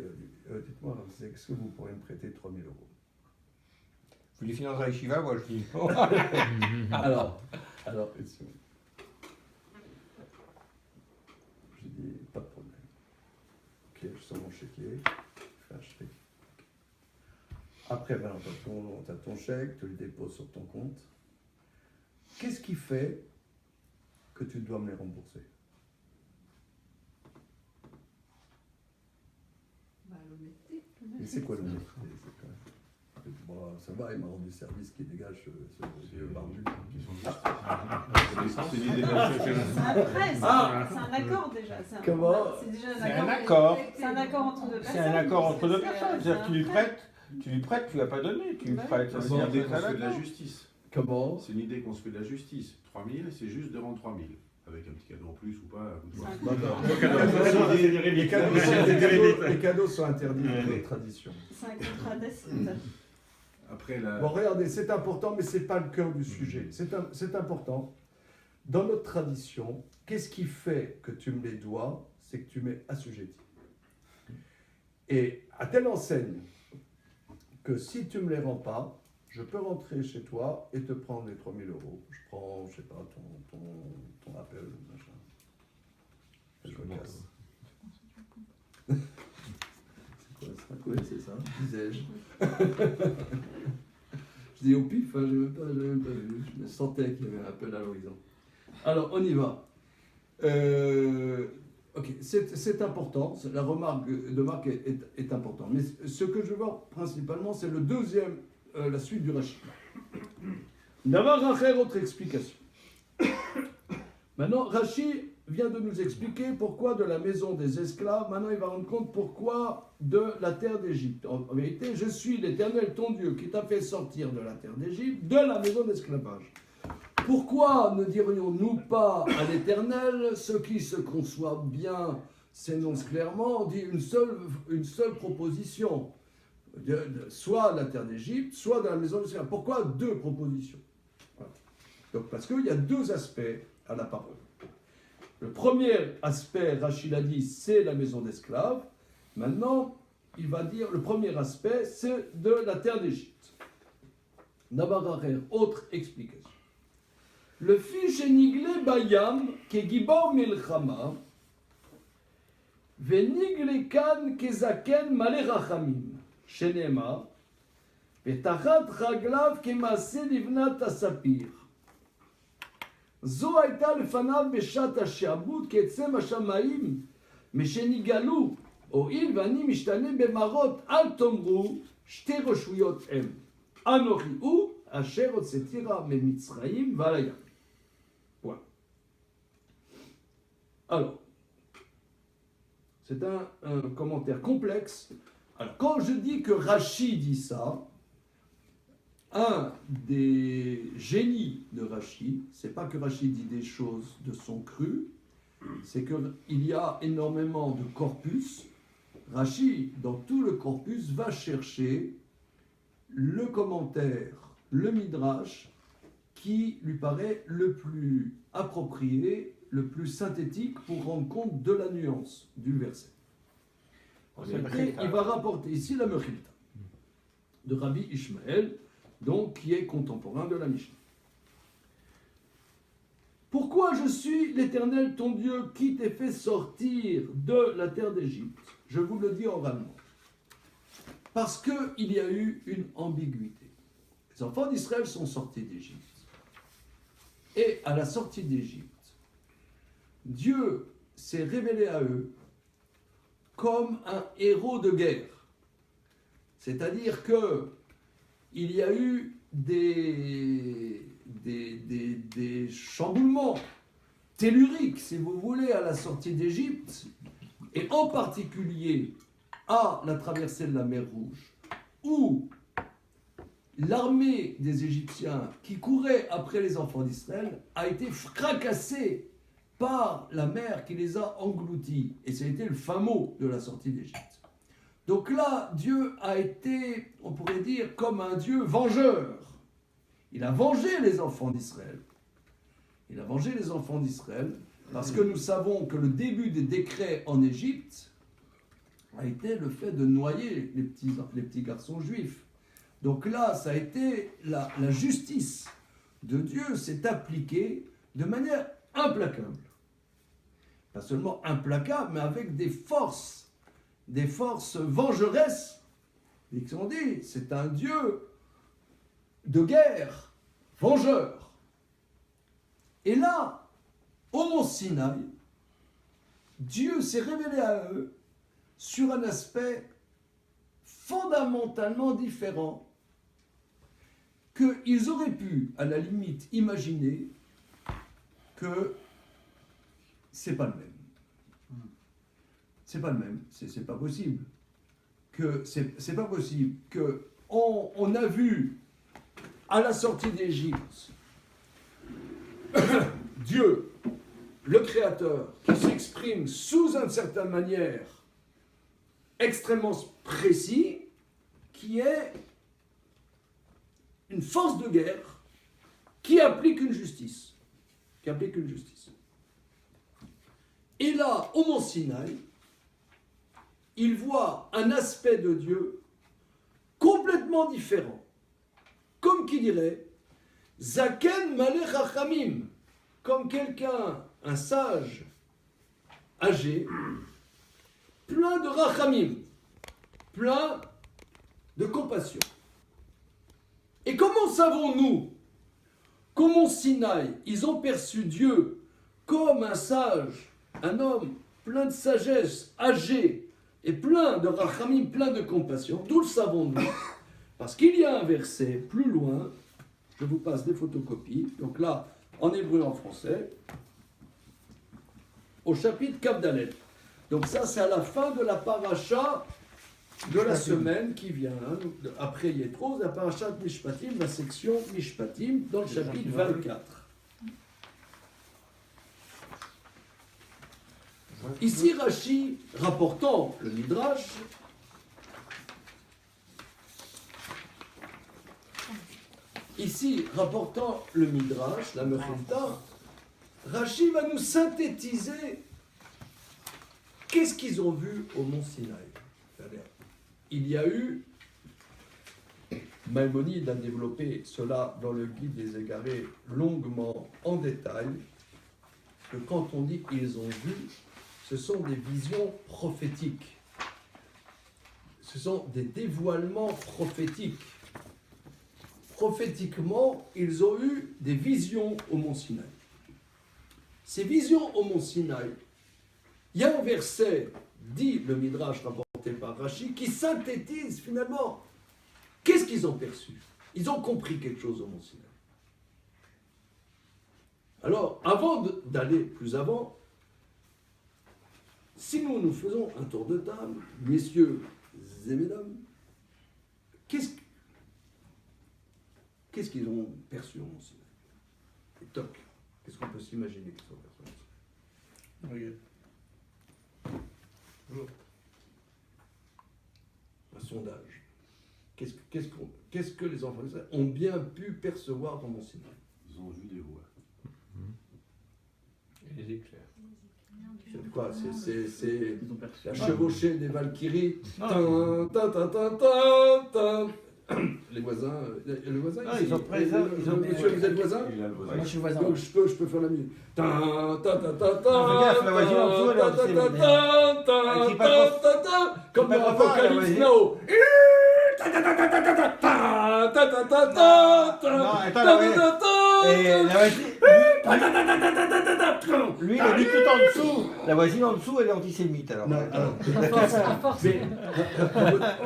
dites-moi, est-ce que vous pourriez me prêter 3 000 €? Vous les financez à Yeshiva, moi je dis. Alors, excusez-moi. Je dis, pas de problème. Ok, je sors mon chéquier, je fais un chèque. Après, ben, tu as ton chèque, tu le déposes sur ton compte. Qu'est-ce qui fait que tu dois me les rembourser? Bah, l'honnêteté. Et c'est quoi l'honnêteté? Bon, ça va, il m'a rendu service qui dégage ce vieux barbu. C'est une idée d'association. C'est un prêt, c'est un accord déjà. Comment? C'est déjà C'est un accord. C'est un accord entre deux personnes. C'est un accord entre deux C'est- personnes. c'est C'est-à-dire un que tu lui prêt. prêtes, tu lui as pas donné, tu lui Ouais. prêtes. Ça veut C'est une dire idée que qu'on c'est se un fait de la accord. justice. Comment? C'est une idée qu'on se fait de la justice. 3 000, c'est juste de rendre 3 000. Avec un petit cadeau en plus ou pas. à vous de voir. C'est un Non, non, les cadeaux sont interdits dans les traditions. C'est un contrat d'acide. Après, la... Bon, regardez, c'est important, mais ce n'est pas le cœur du sujet. C'est important. dans notre tradition, qu'est-ce qui fait que tu me les dois? C'est que tu m'es assujetti. Et à telle enseigne que si tu ne me les rends pas, je peux rentrer chez toi et te prendre les 3 000 euros. Je prends, je sais pas, ton appel, machin. Et je me casse. C'est quoi ça? Oui, c'est ça, disais-je. Je dis au pif, hein, je n'avais même pas vu. Je me sentais qu'il y avait un appel à l'horizon. Alors, on y va. Ok, c'est important, la remarque de Marc est importante. Mais ce que je veux voir principalement, c'est le deuxième, la suite du Rashi. D'avoir autre explication. Maintenant, Rashi vient de nous expliquer pourquoi de la maison des esclaves. Maintenant, il va rendre compte pourquoi de la terre d'Égypte. En vérité, je suis l'Éternel, ton Dieu, qui t'a fait sortir de la terre d'Égypte, de la maison d'esclavage. Pourquoi ne dirions-nous pas à l'Éternel, ce qui se conçoit bien s'énonce clairement, on dit une seule proposition, soit la terre d'Égypte, soit de la maison d'esclavage. Pourquoi deux propositions? Voilà. Donc parce qu'il y a deux aspects à la parole. Le premier aspect, Rachid a dit, c'est la maison d'esclaves. Maintenant, il va dire, le premier aspect, c'est de la terre d'Égypte. Nabararer, autre explication. Le fils Niglé Bayam, qui est Gibor Milchama, Venigle Kan Kezaken Male Rachamim, Shenema, Vetachat Raglav Kemase Livnat Asapir. זו הייתה לפניו בשעת השעבוד כעצם השמיים, משנגאלו, הואיל ואני משתנה במראות, אל תאמרו שתי רשויות הם. אנוכי הוא אשר הוצאתירה ממצרים ועל הים. Voilà. Alors, c'est un commentaire complexe. Alors, quand je dis que Rashi dit ça, un des génies de Rashi, c'est pas que Rashi dit des choses de son cru, c'est qu'il y a énormément de corpus. Rashi, dans tout le corpus, va chercher le commentaire, le midrash, qui lui paraît le plus approprié, le plus synthétique pour rendre compte de la nuance du verset. En vérité, il va rapporter ici la Mechilta de Rabbi Ishmael, donc qui est contemporain de la Mishnah. Pourquoi je suis l'Éternel ton Dieu qui t'ai fait sortir de la terre d'Égypte? Je vous le dis oralement. Parce qu'il y a eu une ambiguïté. Les enfants d'Israël sont sortis d'Égypte. Et à la sortie d'Égypte, Dieu s'est révélé à eux comme un héros de guerre. C'est-à-dire que il y a eu des chamboulements telluriques, si vous voulez, à la sortie d'Égypte, et en particulier à la traversée de la mer Rouge, où l'armée des Égyptiens qui courait après les enfants d'Israël a été fracassée par la mer qui les a engloutis. Et ça a été le fin mot de la sortie d'Égypte. Donc là, Dieu a été, on pourrait dire, comme un Dieu vengeur. Il a vengé les enfants d'Israël. Il a vengé les enfants d'Israël parce que nous savons que le début des décrets en Égypte a été le fait de noyer les petits garçons juifs. Donc là, ça a été la justice de Dieu s'est appliquée de manière implacable. Pas seulement implacable, mais avec des forces vengeresses. Et qui ont dit, c'est un Dieu de guerre, vengeur. Et là, au mont Sinaï, Dieu s'est révélé à eux sur un aspect fondamentalement différent qu'ils auraient pu, à la limite, imaginer que c'est pas le même. C'est pas le même, c'est pas possible. C'est pas possible que on a vu à la sortie d'Égypte Dieu, le Créateur, qui s'exprime sous une certaine manière extrêmement précis, qui est une force de guerre qui applique une justice. qui applique une justice. Et là, au mont Sinaï, il voit un aspect de Dieu complètement différent. Comme qui dirait, Zaken Malech Hachamim, comme quelqu'un, un sage, âgé, plein de Rachamim, plein de compassion. Et comment savons-nous qu'au mont Sinaï, ils ont perçu Dieu comme un sage, un homme plein de sagesse, âgé, et plein de rachamim, plein de compassion? D'où le savons-nous? Parce qu'il y a un verset plus loin, je vous passe des photocopies, donc là, en hébreu et en français, au chapitre Kavdalet. Donc ça, c'est à la fin de la paracha de la semaine qui vient, hein, après Yétro, la paracha de Mishpatim, la section Mishpatim, dans le chapitre 24. Ici, Rashi, rapportant le Midrash, la Mechilta, Rashi va nous synthétiser qu'est-ce qu'ils ont vu au mont Sinaï. Il y a eu, Maïmonide a développé cela dans le Guide des Égarés longuement, en détail, que quand on dit qu'ils ont vu, ce sont des visions prophétiques. Ce sont des dévoilements prophétiques. Prophétiquement, ils ont eu des visions au mont Sinaï. Ces visions au mont Sinaï, il y a un verset, dit le Midrash rapporté par Rashi, qui synthétise finalement qu'est-ce qu'ils ont perçu. Ils ont compris quelque chose au mont Sinaï. Alors, avant d'aller plus avant, si nous faisons un tour de table, messieurs et mesdames, qu'est-ce qu'ils ont perçu au mont Sinaï? Et toc, qu'est-ce qu'on peut s'imaginer qu'ils ont perçu? Un sondage. Qu'est-ce que les enfants ont bien pu percevoir dans mon Sinaï? Ils ont vu des voix. Et les éclairs. C'est quoi? C'est Ils ont perçu. la chevauchée des Valkyries. Ah. Tin, tin, tin, tin, tin, tin. Les voisins, le voisin Ah, ici. ils ont pris ça, ils ont- Monsieur, vous êtes voisin? Il a le voisin. Moi, je suis voisin. Donc je peux faire la musique. Tin, tin, tin, tin, tin, Non, fais gaffe, la voisine en dessous, elle est tin, antisémite. tin, tin, tin, Elle crie tin, pas trop- tin, tin, comme pas dans trop fort, la Apocalypse voisine. Now. Tin, tin, tin, tin, tin, tin, tin, tin, tin, tin, tin, Non, attends, tin, la tin, tin, tin, Et la voisine, lui, il habite tout en dessous. La voisine en dessous, elle est antisémite. Alors. Non, alors, À force. mais, Au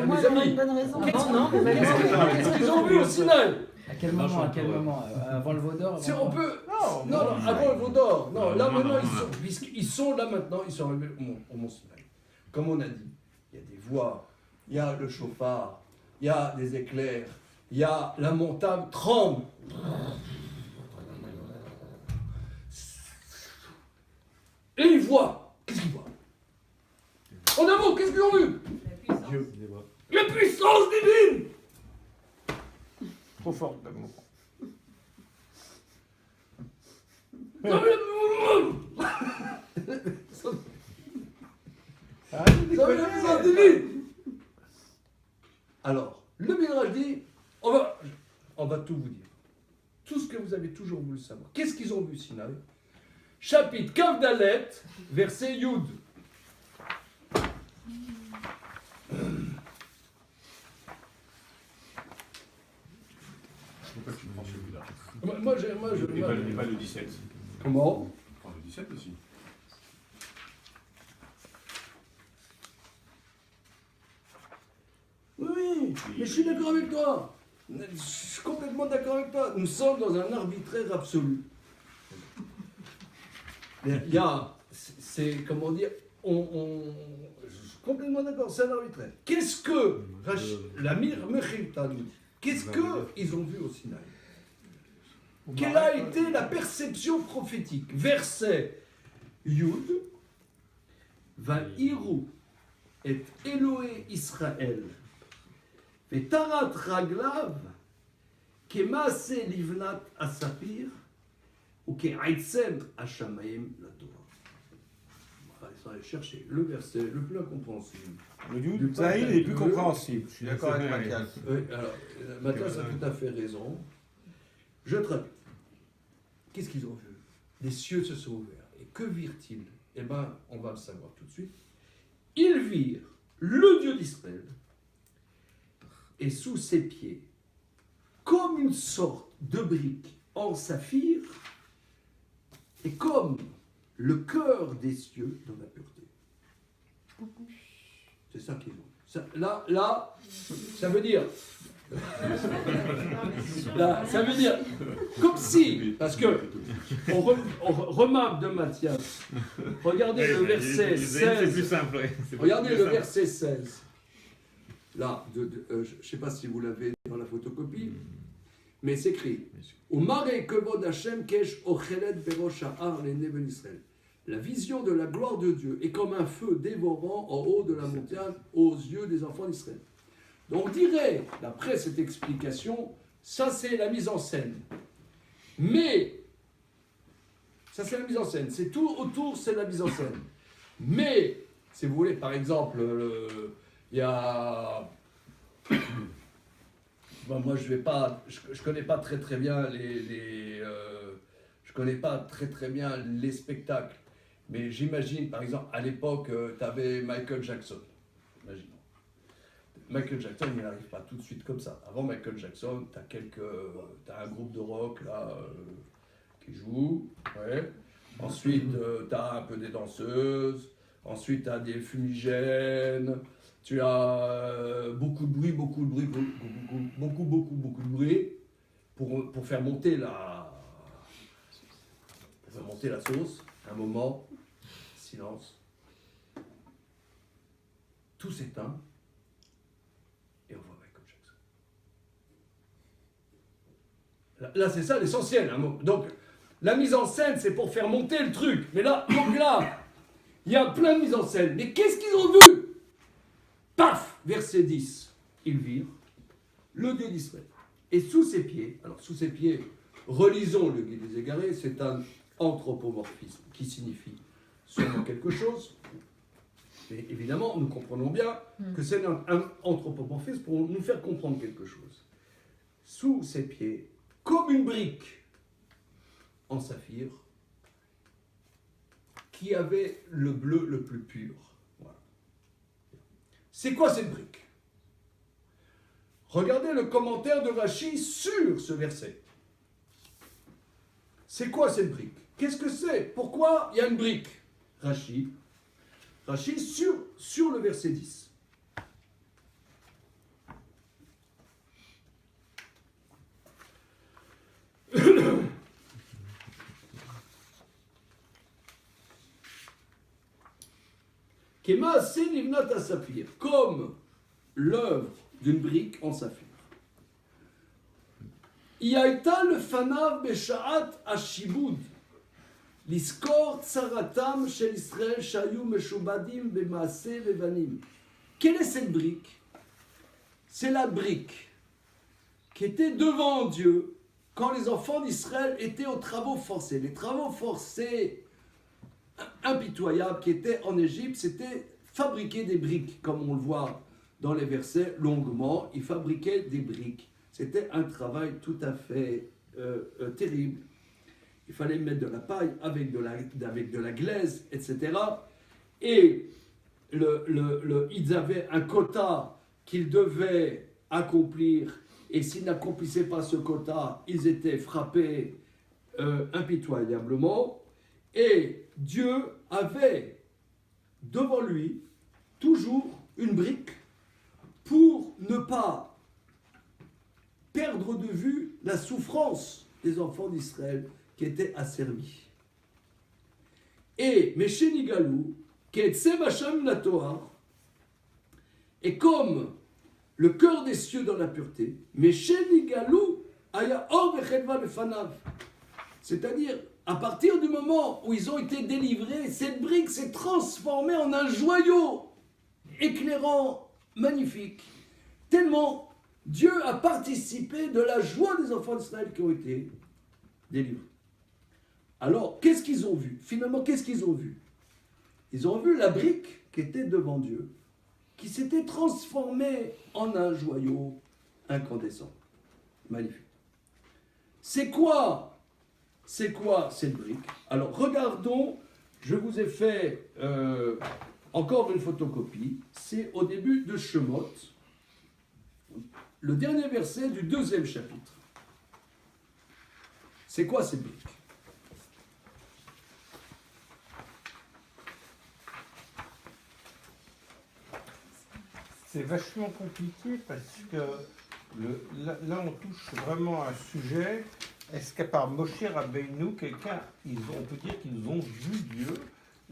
moins, mes il y a amis, une bonne raison. qu'est-ce qu'ils ont vu au Sinaï? À quel moment? Avant le veau d'or? Si on peut. Non, Non, avant le veau d'or. Non, là Non, maintenant, non, ils sont là maintenant, ils sont arrivés au mont Sinaï. Comme on a dit, il y a des voix, il y a le chauffard, il y a des éclairs, il y a la montagne tremble. Et ils voient. Qu'est-ce qu'ils voient? En un mot, qu'est-ce qu'ils ont vu? Dieu, des voix. La puissance divine. Trop fort d'amour. Non, mais Ah, ça veut la puissance divine. Alors, le Midrash dit, on va tout vous dire. Tout ce que vous avez toujours voulu savoir. Qu'est-ce qu'ils ont vu, Sinaï? Chapitre Kavdalet, verset Yud. Pourquoi tu prends celui-là? Et pas le 17. Comment? Prends le 17 aussi. Oui, mais je suis d'accord avec toi. Je suis complètement d'accord avec toi. Nous sommes dans un arbitraire absolu. Il y a, c'est comment dire, je suis complètement d'accord, c'est un arbitraire. Qu'est-ce que la Mechilta nous dit? Qu'est-ce qu'ils ont vu au Sinaï? Quelle a été la perception prophétique? Verset Yud, Va'iru et Eloé Israël, Vetarat Raglav, Kemase Livnat Asapir, Ukeitzem Hashamayim la Torah. Voilà, il faut aller chercher le verset le plus incompréhensible. Le Du Yud Zaïn est plus Pentateuque. compréhensible. Je suis d'accord avec Mathias. Oui, alors, Mathias a tout à fait raison. Je traduis. Qu'est-ce qu'ils ont vu? Les cieux se sont ouverts. Et que virent-ils? Eh bien, on va le savoir tout de suite. Ils virent le Dieu d'Israël et sous ses pieds, comme une sorte de brique en saphir, et comme le cœur des cieux dans la pureté. C'est ça qu'ils ont. Ça, là, ça veut dire. Là, ça veut dire comme si, parce que on remarque de Matthias, regardez le verset C'est plus 16. simple, ouais. C'est Regardez plus le simple. verset 16. Là, je ne sais pas si vous l'avez dans la photocopie, mais c'est écrit Umare kevod Hashem kesh ochelet berosh ha'ar l'ene ben Israël. La vision de la gloire de Dieu est comme un feu dévorant en haut de la montagne aux yeux des enfants d'Israël. Donc on dirait, d'après cette explication, ça c'est la mise en scène. Mais, ça c'est la mise en scène, c'est tout autour, c'est la mise en scène. Mais, si vous voulez, par exemple, il y a... Bon, moi je connais pas très bien je connais pas très bien les spectacles. Mais j'imagine, par exemple, à l'époque, tu avais Michael Jackson. Imaginons. Michael Jackson, il n'arrive pas tout de suite comme ça. Avant Michael Jackson, t'as un groupe de rock là qui joue. Ouais. Ensuite, tu as un peu des danseuses. Ensuite, tu as des fumigènes. Tu as beaucoup de bruit, beaucoup de bruit pour faire monter la sauce. Un moment, silence. Tout s'éteint. Et on voit Michael Jackson. Là, c'est ça l'essentiel. Hein. Donc, la mise en scène, c'est pour faire monter le truc. Mais là, il y a plein de mises en scène. Mais qu'est-ce qu'ils ont vu? Paf! Verset 10. Ils virent le Dieu d'Israël. Et sous ses pieds, alors sous ses pieds, relisons le Guide des Égarés, c'est un anthropomorphisme qui signifie sûrement quelque chose. Mais évidemment, nous comprenons bien que c'est un anthropomorphisme pour nous faire comprendre quelque chose. Sous ses pieds, comme une brique en saphir, qui avait le bleu le plus pur. Voilà. C'est quoi cette brique? Regardez le commentaire de Rachi sur ce verset. C'est quoi cette brique? Qu'est-ce que c'est? Pourquoi il y a une brique? Rachi sur le verset 10. Kemaaseh livnat saphir, comme l'œuvre d'une brique en saphir. Yaïta le fanav beshaat ashibud. L'iscor tsaratam shel Israël shayu meshubadim bemaaseh levanim. Quelle est cette brique? C'est la brique qui était devant Dieu quand les enfants d'Israël étaient aux travaux forcés. Les travaux forcés impitoyables qui étaient en Égypte, c'était fabriquer des briques, comme on le voit dans les versets longuement. Ils fabriquaient des briques. C'était un travail tout à fait terrible. Il fallait mettre de la paille avec de la glaise, etc. Et ils avaient un quota qu'ils devaient accomplir. Et s'ils n'accomplissaient pas ce quota, ils étaient frappés impitoyablement. Et Dieu avait devant lui toujours une brique pour ne pas perdre de vue la souffrance des enfants d'Israël qui étaient asservis. Et Meshen Igalou, qui est Tsevacham la Torah, et comme le cœur des cieux dans la pureté, Meshen Igalou aya or vechedva lefanav. C'est-à-dire, à partir du moment où ils ont été délivrés, cette brique s'est transformée en un joyau éclairant, magnifique, tellement Dieu a participé de la joie des enfants d'Israël qui ont été délivrés. Alors, qu'est-ce qu'ils ont vu? Finalement, qu'est-ce qu'ils ont vu? Ils ont vu la brique qui était devant Dieu, qui s'était transformée en un joyau incandescent. Magnifique. C'est quoi cette brique? Alors, regardons, je vous ai fait encore une photocopie. C'est au début de Shemot, le dernier verset du 2e chapitre. C'est quoi cette brique? C'est vachement compliqué parce que là, on touche vraiment à un sujet. Est-ce qu'à part Moshe Rabbeinu, on peut dire qu'ils ont vu Dieu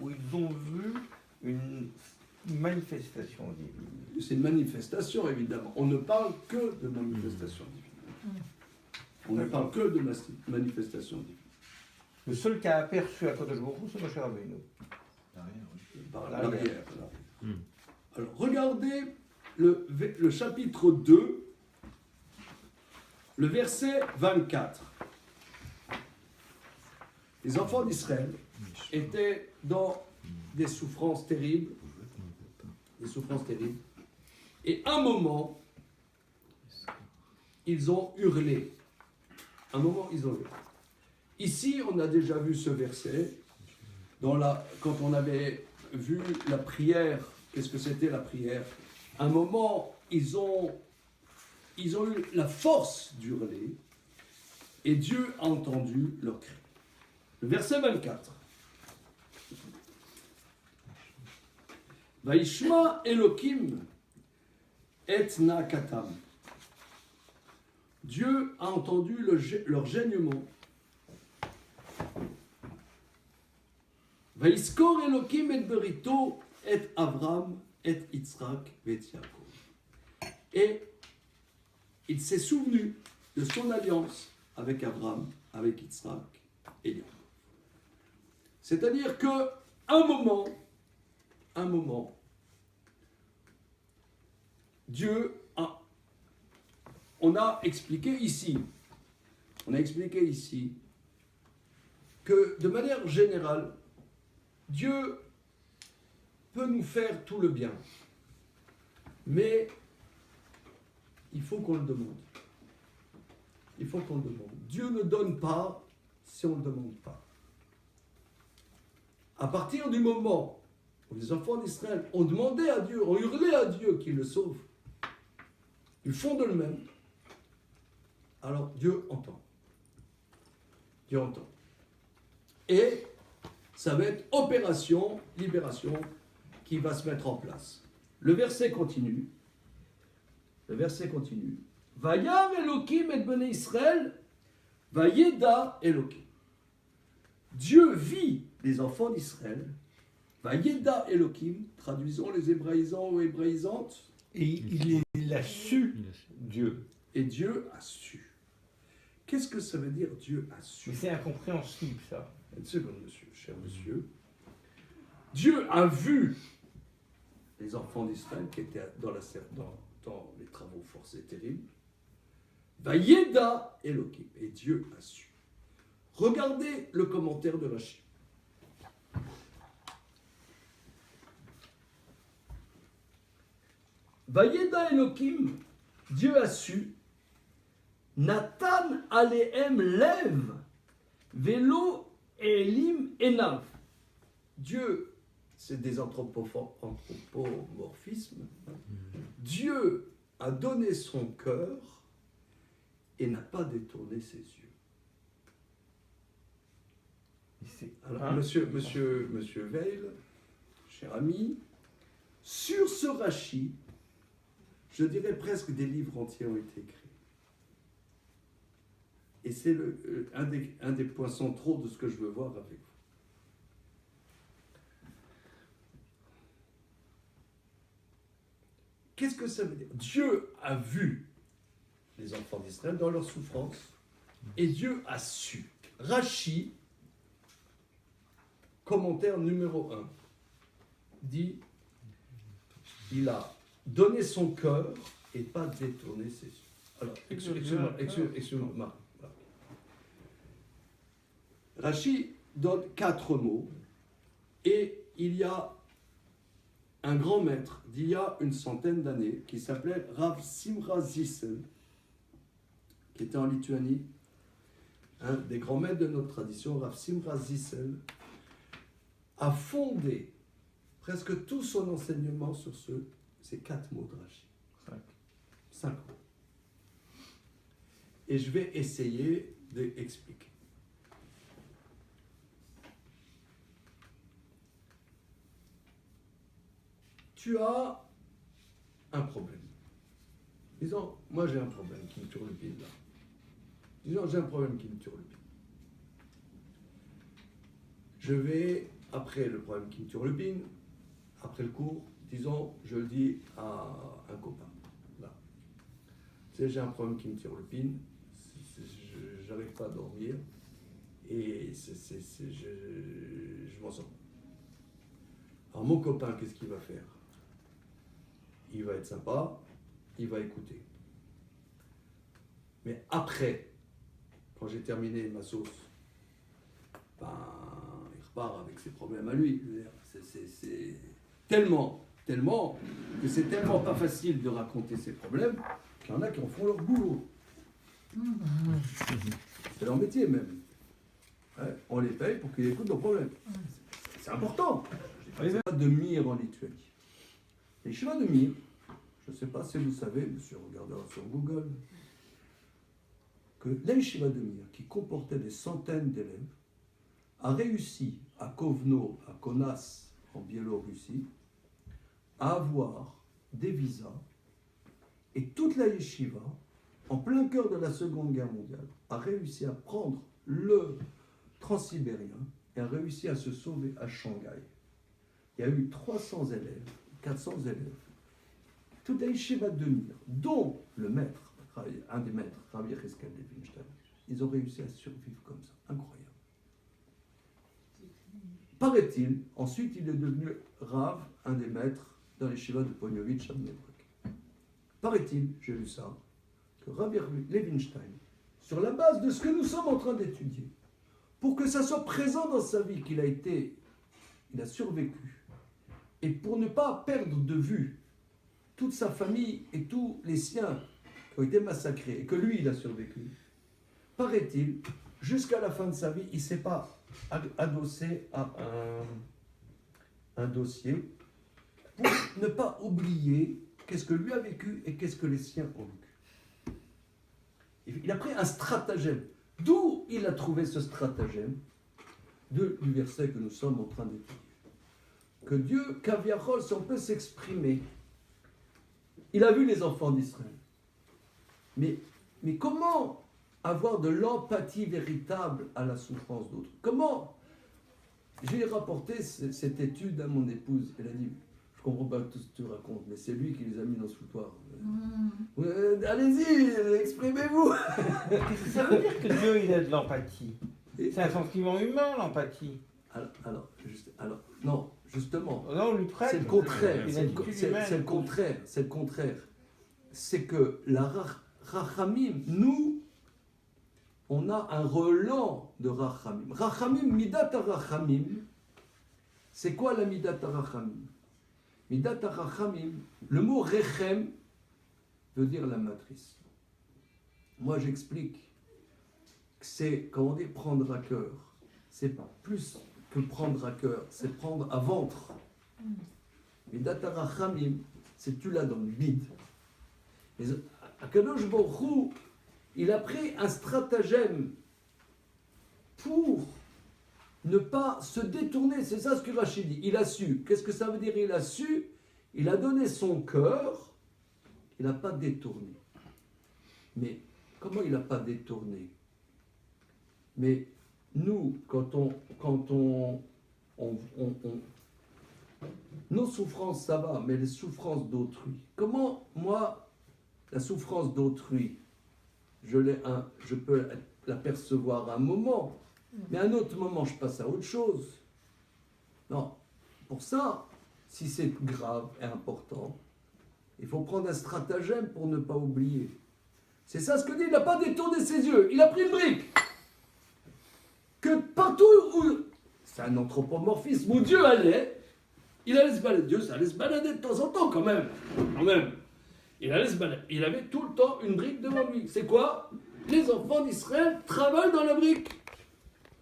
ou ils ont vu une manifestation divine? C'est une manifestation, évidemment. On ne parle que de manifestation divine. On ne parle que de manifestation divine. Le seul qui a aperçu à Kodesh Baruch Hu, c'est Moshe Rabbeinu. Par L'arrière. l'arrière. Alors, regardez le chapitre 2, le verset 24. Les enfants d'Israël étaient dans des souffrances terribles. Et à un moment, ils ont hurlé. Ici, on a déjà vu ce verset. Quand on avait vu la prière, qu'est-ce que c'était la prière? À un moment, ils ont eu la force d'hurler et Dieu a entendu leur cri. Le verset 24. Vaishma Elohim et nakatam. Dieu a entendu leur gênement. Vaiskor Elohim et berito et Avram et Yitzhak et Yaakov. Et il s'est souvenu de son alliance avec Abraham, avec Yitzhak et Yaakov. C'est-à-dire que un moment, Dieu a, on a expliqué ici que de manière générale, Dieu peut nous faire tout le bien, mais il faut qu'on le demande. Dieu ne donne pas si on ne le demande pas. À partir du moment où les enfants d'Israël ont demandé à Dieu, ont hurlé à Dieu qu'il le sauve, du fond de eux-mêmes, alors Dieu entend. Et ça va être opération, libération, qui va se mettre en place. Le verset continue. Vayam Elohim et Bnei Israël, Vayeda Elohim. Dieu vit les enfants d'Israël, Vayeda Elohim, traduisons les hébraïsants ou hébraïsantes. Et il a su Dieu. Et Dieu a su. Qu'est-ce que ça veut dire Dieu a su? Mais c'est incompréhensible ça. Une seconde, monsieur, cher monsieur. Dieu a vu les enfants d'Israël qui étaient dans les travaux forcés terribles. Vayeda Elohim. Et Dieu a su. Regardez le commentaire de Rashi. Vayeda Elohim, Dieu a su. Natan alehem lev, velo elim enav. Dieu, c'est des anthropomorphismes. Dieu a donné son cœur et n'a pas détourné ses yeux. Alors, monsieur Veil, cher ami, sur ce Rashi, je dirais presque des livres entiers ont été écrits. Et c'est un des points centraux de ce que je veux voir avec vous. Qu'est-ce que ça veut dire? Dieu a vu les enfants d'Israël dans leur souffrance et Dieu a su. Rashi, commentaire numéro 1, dit il a donné son cœur et pas détourné ses yeux. Alors, excusez-moi, Marc. Rashi donne 4 mots. Et il y a un grand maître d'il y a une centaine d'années qui s'appelait Rav Simcha Zissel, qui était en Lituanie, un des grands maîtres de notre tradition. Rav Simcha Zissel a fondé presque tout son enseignement sur ces 4 mots de Rashi. 5 mots. Et je vais essayer d'expliquer. Tu as un problème. Disons, moi j'ai un problème qui me turlupine là. Disons, j'ai un problème qui me turlupine. Je vais, après le problème qui me turlupine, après le cours, disons, je le dis à un copain. Là. Tu sais, j'ai un problème qui me turlupine, je n'arrive pas à dormir et je m'en sors. Alors mon copain, qu'est-ce qu'il va faire? Il va être sympa, il va écouter. Mais après, quand j'ai terminé ma sauce, ben, il repart avec ses problèmes à lui. C'est tellement que c'est tellement pas facile de raconter ses problèmes qu'il y en a qui en font leur boulot. C'est leur métier même. Ouais, on les paye pour qu'ils écoutent nos problèmes. C'est important. Je dis pas de Mir en Lituanie. Les chemins de Mir, je ne sais pas si vous savez, monsieur regardera sur Google, que l'Yeshiva de Mir, qui comportait des centaines d'élèves, a réussi à Kovno, à Kaunas, en Biélorussie, à avoir des visas, et toute la Yeshiva, en plein cœur de la Seconde Guerre mondiale, a réussi à prendre le transsibérien et a réussi à se sauver à Shanghai. Il y a eu 300 élèves, 400 élèves, toute la Yeshiva de Mir, dont le maître, un des maîtres, Rabbi Yecheskel Levinstein, ils ont réussi à survivre comme ça. Incroyable. Paraît-il, ensuite il est devenu Rav, un des maîtres, dans les Yeshiva de Poniovitch à Bnei Brak. Paraît-il, j'ai lu ça, que Rabbi Levinstein, sur la base de ce que nous sommes en train d'étudier, pour que ça soit présent dans sa vie, qu'il a survécu, et pour ne pas perdre de vue toute sa famille et tous les siens qui ont été massacrés, et que lui, il a survécu, paraît-il, jusqu'à la fin de sa vie, il ne s'est pas adossé à un dossier pour ne pas oublier qu'est-ce que lui a vécu et qu'est-ce que les siens ont vécu. Il a pris un stratagème. D'où il a trouvé ce stratagème? Du verset que nous sommes en train d'étudier. Que Dieu, Kaviarol, si on peut s'exprimer, il a vu les enfants d'Israël. Mais comment avoir de l'empathie véritable à la souffrance d'autres? Comment? J'ai rapporté cette étude à mon épouse. Elle a dit, je comprends pas tout ce que tu racontes, mais c'est lui qui les a mis dans ce foutoir. Allez-y, exprimez-vous. Qu'est-ce que ça veut dire que Dieu il a de l'empathie? C'est un sentiment humain, l'empathie. Non, justement. Non, on lui prête. C'est le contraire. Une C'est le contraire. C'est le contraire. C'est que la Rachamim, nous, on a un relent de Rachamim. Rachamim, Midat Rachamim. C'est quoi la Midat Rachamim? Midat Rachamim, le mot Rechem veut dire la matrice. Moi, j'explique que c'est, quand on dit prendre à cœur, c'est plus que prendre à cœur, c'est prendre à ventre. Midat Rachamim, c'est tu l'as dans le vide. Mais Akadosh Baruch Hu, il a pris un stratagème pour ne pas se détourner. C'est ça ce que Rachid dit. Il a su. Qu'est-ce que ça veut dire? Il a su. Il a donné son cœur. Il n'a pas détourné. Mais comment il n'a pas détourné? Mais nous, quand on nos souffrances, ça va, mais les souffrances d'autrui. Comment, moi, la souffrance d'autrui, je peux la percevoir à un moment, mais à un autre moment, je passe à autre chose. Non. Pour ça, si c'est grave et important, il faut prendre un stratagème pour ne pas oublier. C'est ça ce que dit, il n'a pas détourné ses yeux, il a pris une brique. Que partout où un anthropomorphisme où Dieu il allait se balader. Dieu, ça allait se balader de temps en temps quand même. Quand même. Il allait se balader. Il avait tout le temps une brique devant lui. C'est quoi? Les enfants d'Israël travaillent dans la brique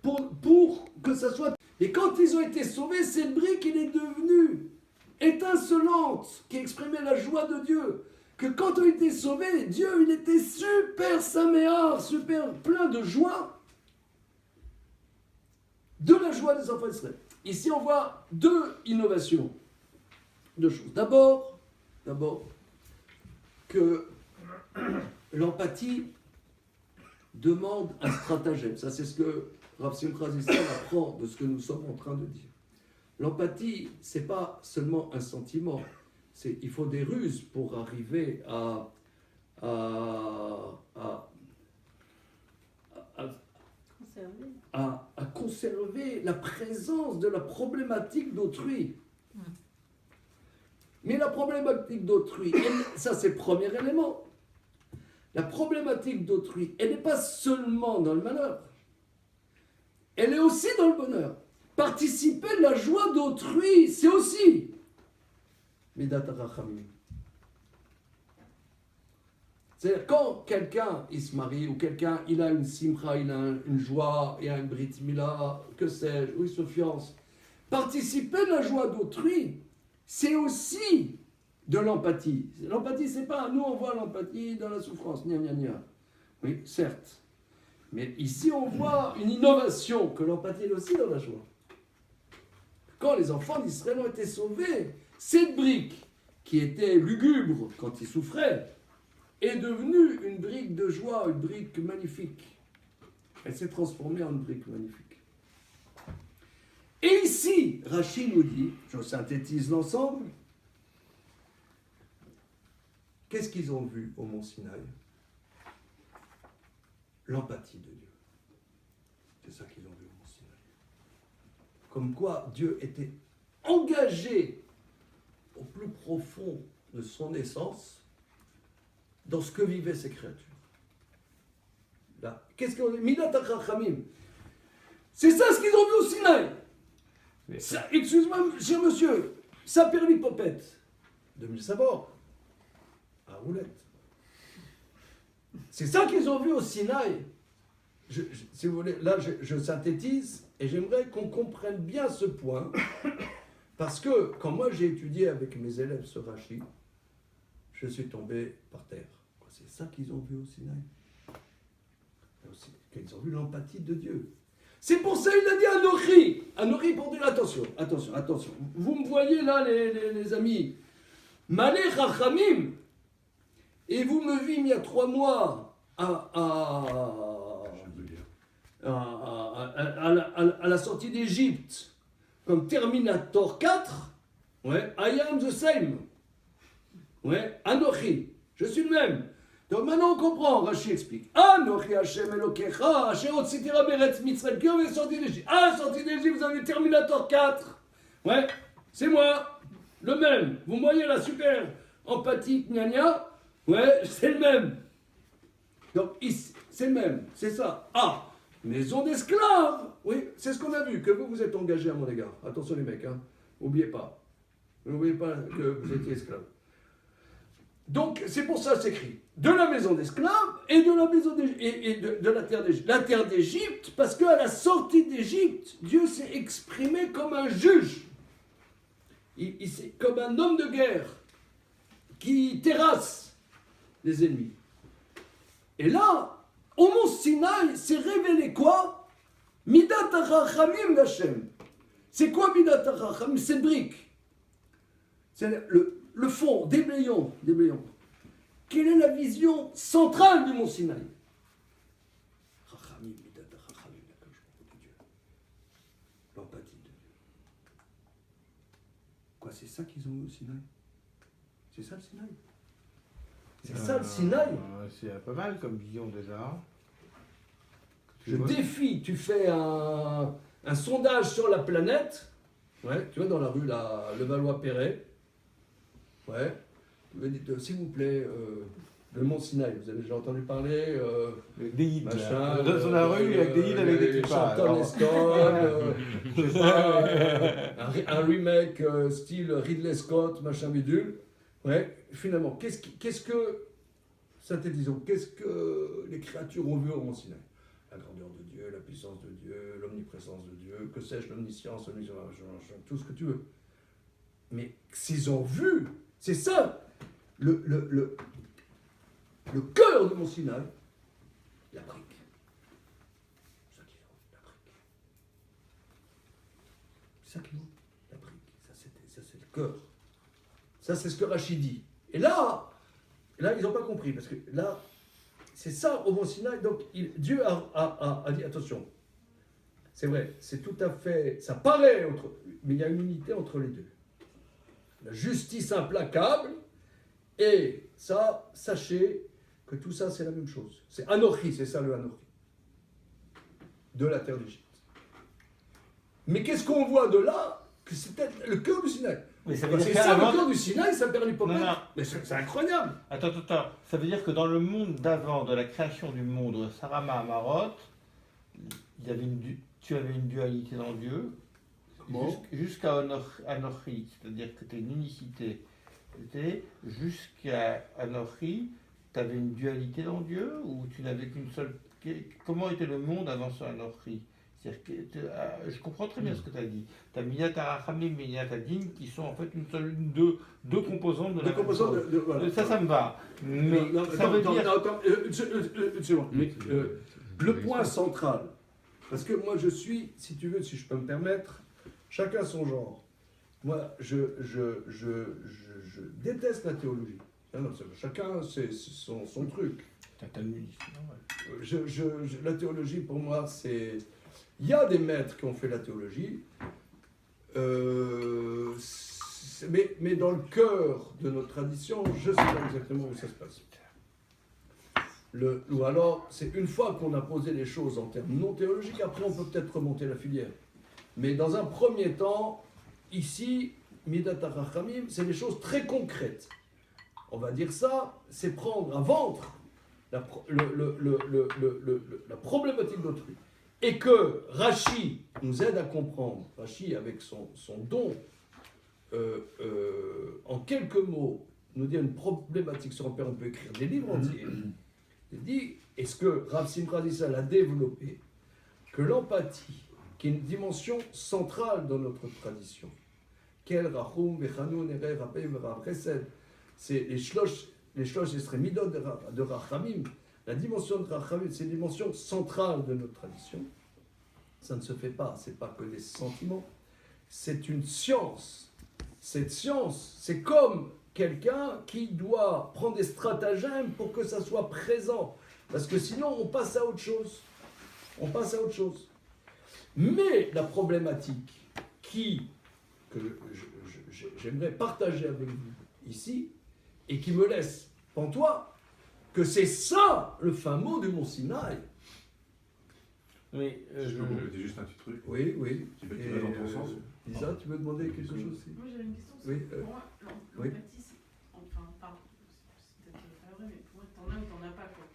pour que ça soit... Et quand ils ont été sauvés, cette brique, il est devenue étincelante, qui exprimait la joie de Dieu. Que quand on était sauvés, Dieu, il était super saméar, super plein de joie. De la joie des enfants d'Israël. Ici, on voit deux innovations. Deux choses. D'abord, que l'empathie demande un stratagème. Ça, c'est ce que Rav Simcha Zissel apprend de ce que nous sommes en train de dire. L'empathie, c'est pas seulement un sentiment. Il faut des ruses pour arriver à conserver la présence de la problématique d'autrui. Mais la problématique d'autrui, ça c'est le premier élément. La problématique d'autrui, elle n'est pas seulement dans le malheur. Elle est aussi dans le bonheur. Participer de la joie d'autrui, c'est aussi Midat HaRachamim. C'est-à-dire quand quelqu'un il se marie ou quelqu'un il a une simcha, il a une joie, il a une brit mila, que sais-je, ou il se fiance. Participer de la joie d'autrui, c'est aussi de l'empathie. L'empathie, c'est pas nous on voit l'empathie dans la souffrance, gna gna gna. Oui, certes. Mais ici on voit une innovation que l'empathie est aussi dans la joie. Quand les enfants d'Israël ont été sauvés, cette brique qui était lugubre quand ils souffraient est devenue une brique de joie, une brique magnifique. Elle s'est transformée en une brique magnifique. Et ici, Rachid nous dit, je synthétise l'ensemble, qu'est-ce qu'ils ont vu au Mont Sinaï? L'empathie de Dieu. C'est ça qu'ils ont vu au Mont Sinaï. Comme quoi Dieu était engagé au plus profond de son essence dans ce que vivaient ces créatures. Là, qu'est-ce qu'on dit? Midat HaRachamim. C'est ça ce qu'ils ont vu au Sinaï. Excuse-moi, cher monsieur, ça permis popette. 2000 sabords. À roulette. C'est ça qu'ils ont vu au Sinaï. Si vous voulez, là je synthétise et j'aimerais qu'on comprenne bien ce point. Parce que quand moi j'ai étudié avec mes élèves ce Rashi, je suis tombé par terre. C'est ça qu'ils ont vu au Sinaï. Qu'ils ont vu l'empathie de Dieu. C'est pour ça qu'il a dit Anochi. Anochi pour dire attention. Vous me voyez là les amis. Malé Rachamim. Et vous me vîmes il y a 3 mois à la sortie d'Égypte comme Terminator 4. Ouais, I am the same. Ouais, Anochi. Je suis le même. Donc maintenant on comprend, Rashi explique. Anochi Hashem Elokecha, Asher Hotzitira Beretz Mitzrayim, qui avait sorti d'Égypte. Sorti d'Égypte, vous avez Terminator 4. Ouais, c'est moi, le même. Vous me voyez là, super, empathique, gna gna. Ouais, c'est le même. Donc ici, c'est le même, c'est ça. Maison d'esclaves. Oui, c'est ce qu'on a vu, que vous êtes engagés à mon égard. Attention les mecs, hein. N'oubliez pas. N'oubliez pas que vous étiez esclaves. Donc, c'est pour ça c'est écrit de la maison d'esclaves et de la maison de la terre d'Égypte. La terre d'Égypte, parce qu'à la sortie d'Égypte, Dieu s'est exprimé comme un juge. Il s'est comme un homme de guerre qui terrasse les ennemis. Et là, au mont Sinaï, s'est révélé quoi? Midat HaRachamim d'Hachem. C'est quoi Midat HaRachamim? C'est brique. C'est le fond, déblayons. Quelle est la vision centrale du mont Sinaï? Rachamim, Midat HaRachamim, de Dieu. L'empathie de Dieu. Quoi, c'est ça qu'ils ont eu au Sinaï? C'est ça le Sinaï? C'est ça le Sinaï? C'est pas mal comme vision déjà. Je défie, tu fais un sondage sur la planète, ouais, tu vois, dans la rue Levallois-Perret, ouais, vous dites, s'il vous plaît, le mont Sinaï, vous avez déjà entendu parler Des guides. machin, Dans la rue, avec des guides avec des kippas. Charlton Heston, je sais pas, un remake style Ridley Scott, machin bidule. Ouais, finalement, qu'est-ce que, synthétisons, qu'est-ce que les créatures ont vu au mont Sinaï? La grandeur de Dieu, la puissance de Dieu, l'omniprésence de Dieu, que sais-je, l'omniscience, tout ce que tu veux. Mais s'ils ont vu, c'est ça, le cœur du mont Sinaï, la brique. C'est ça qu'ils ont, la brique. C'est ça qu'ils ont, la brique. Ça c'est le cœur. Ça c'est ce que Rachid dit. Et là ils n'ont pas compris, parce que là, c'est ça au mont Sinaï. Donc Dieu a dit, attention, c'est vrai, c'est tout à fait, ça paraît, mais il y a une unité entre les deux. La justice implacable, et ça, sachez que tout ça, c'est la même chose. C'est Anochi, c'est ça le Anochi, de la terre d'Égypte. Mais qu'est-ce qu'on voit de là? Que c'était le cœur du Sinaï. Mais ça veut dire C'est ça qu'avant- le cœur du Sinaï, ça perd l'hypothèse. Non, non. Mais c'est incroyable. Attends. Ça veut dire que dans le monde d'avant, de la création du monde, Sarama Amarot, tu avais une dualité dans Dieu, Comment? jusqu'à Anochi, c'est-à-dire que tu as une unicité. Jusqu'à Anochi, tu avais une dualité dans Dieu, ou tu n'avais qu'une seule. Comment était le monde avant ce Anochi? C'est-à-dire que je comprends très bien ce que tu as dit. Tu as Minat Arachamim et Minat Adin qui sont en fait deux composantes de la même chose. Voilà. Ça me va. Mais Non, ça veut dire. attends, une seconde. Mais, le point central, parce que moi je suis, si tu veux, si je peux me permettre, chacun son genre. Moi, je déteste la théologie. Non, chacun c'est son truc. T'as une musique, normal. La théologie, pour moi, c'est... Il y a des maîtres qui ont fait la théologie, mais dans le cœur de notre tradition, je ne sais pas exactement où ça se passe. Ou alors, c'est une fois qu'on a posé les choses en termes non théologiques, après on peut peut-être remonter la filière. Mais dans un premier temps, ici, Midat HaRachamim, c'est des choses très concrètes. On va dire ça, c'est prendre à ventre la problématique d'autrui. Et que Rachi nous aide à comprendre, Rachi avec son don, en quelques mots, nous dit une problématique sur laquelle on peut écrire des livres entiers. Il dit, est-ce que Rav Simcha Zissal a développé que l'empathie, qui est une dimension centrale dans notre tradition, Kel, Rachum, Vechanun, Ere, Rapé, Rav Chesed, c'est les shlosh midot de Rachamim. La dimension de Rachamim, c'est une dimension centrale de notre tradition. Ça ne se fait pas, c'est pas que des sentiments, c'est une science. Cette science, c'est comme quelqu'un qui doit prendre des stratagèmes pour que ça soit présent. Parce que sinon, on passe à autre chose. Mais la problématique que j'aimerais partager avec vous ici, et qui me laisse pantois, que c'est ça le fin mot du mont Sinaï. Mais Je peux compléter juste un petit truc. Oui. Qui va dans ton sens. Lisa, tu veux demander quelque chose aussi? Moi j'avais une question. Oui, Pour moi, oui. l'empathie, c'est. Enfin, pardon, c'est peut-être pas vrai, mais pour moi, t'en as ou t'en as pas, quoi.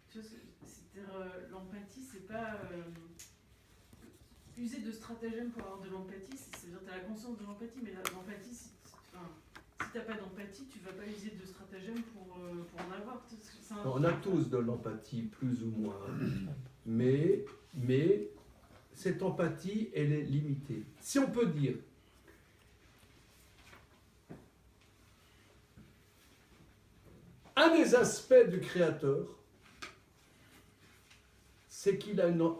Tu vois, c'est-à-dire, l'empathie, c'est pas. User de stratagèmes pour avoir de l'empathie, c'est-à-dire t'as la conscience de l'empathie, mais l'empathie, si t'as pas d'empathie, tu vas pas user de stratagèmes pour en avoir. On a tous de l'empathie, plus ou moins. Mais cette empathie, elle est limitée. Si on peut dire, un des aspects du Créateur, c'est qu'il a une...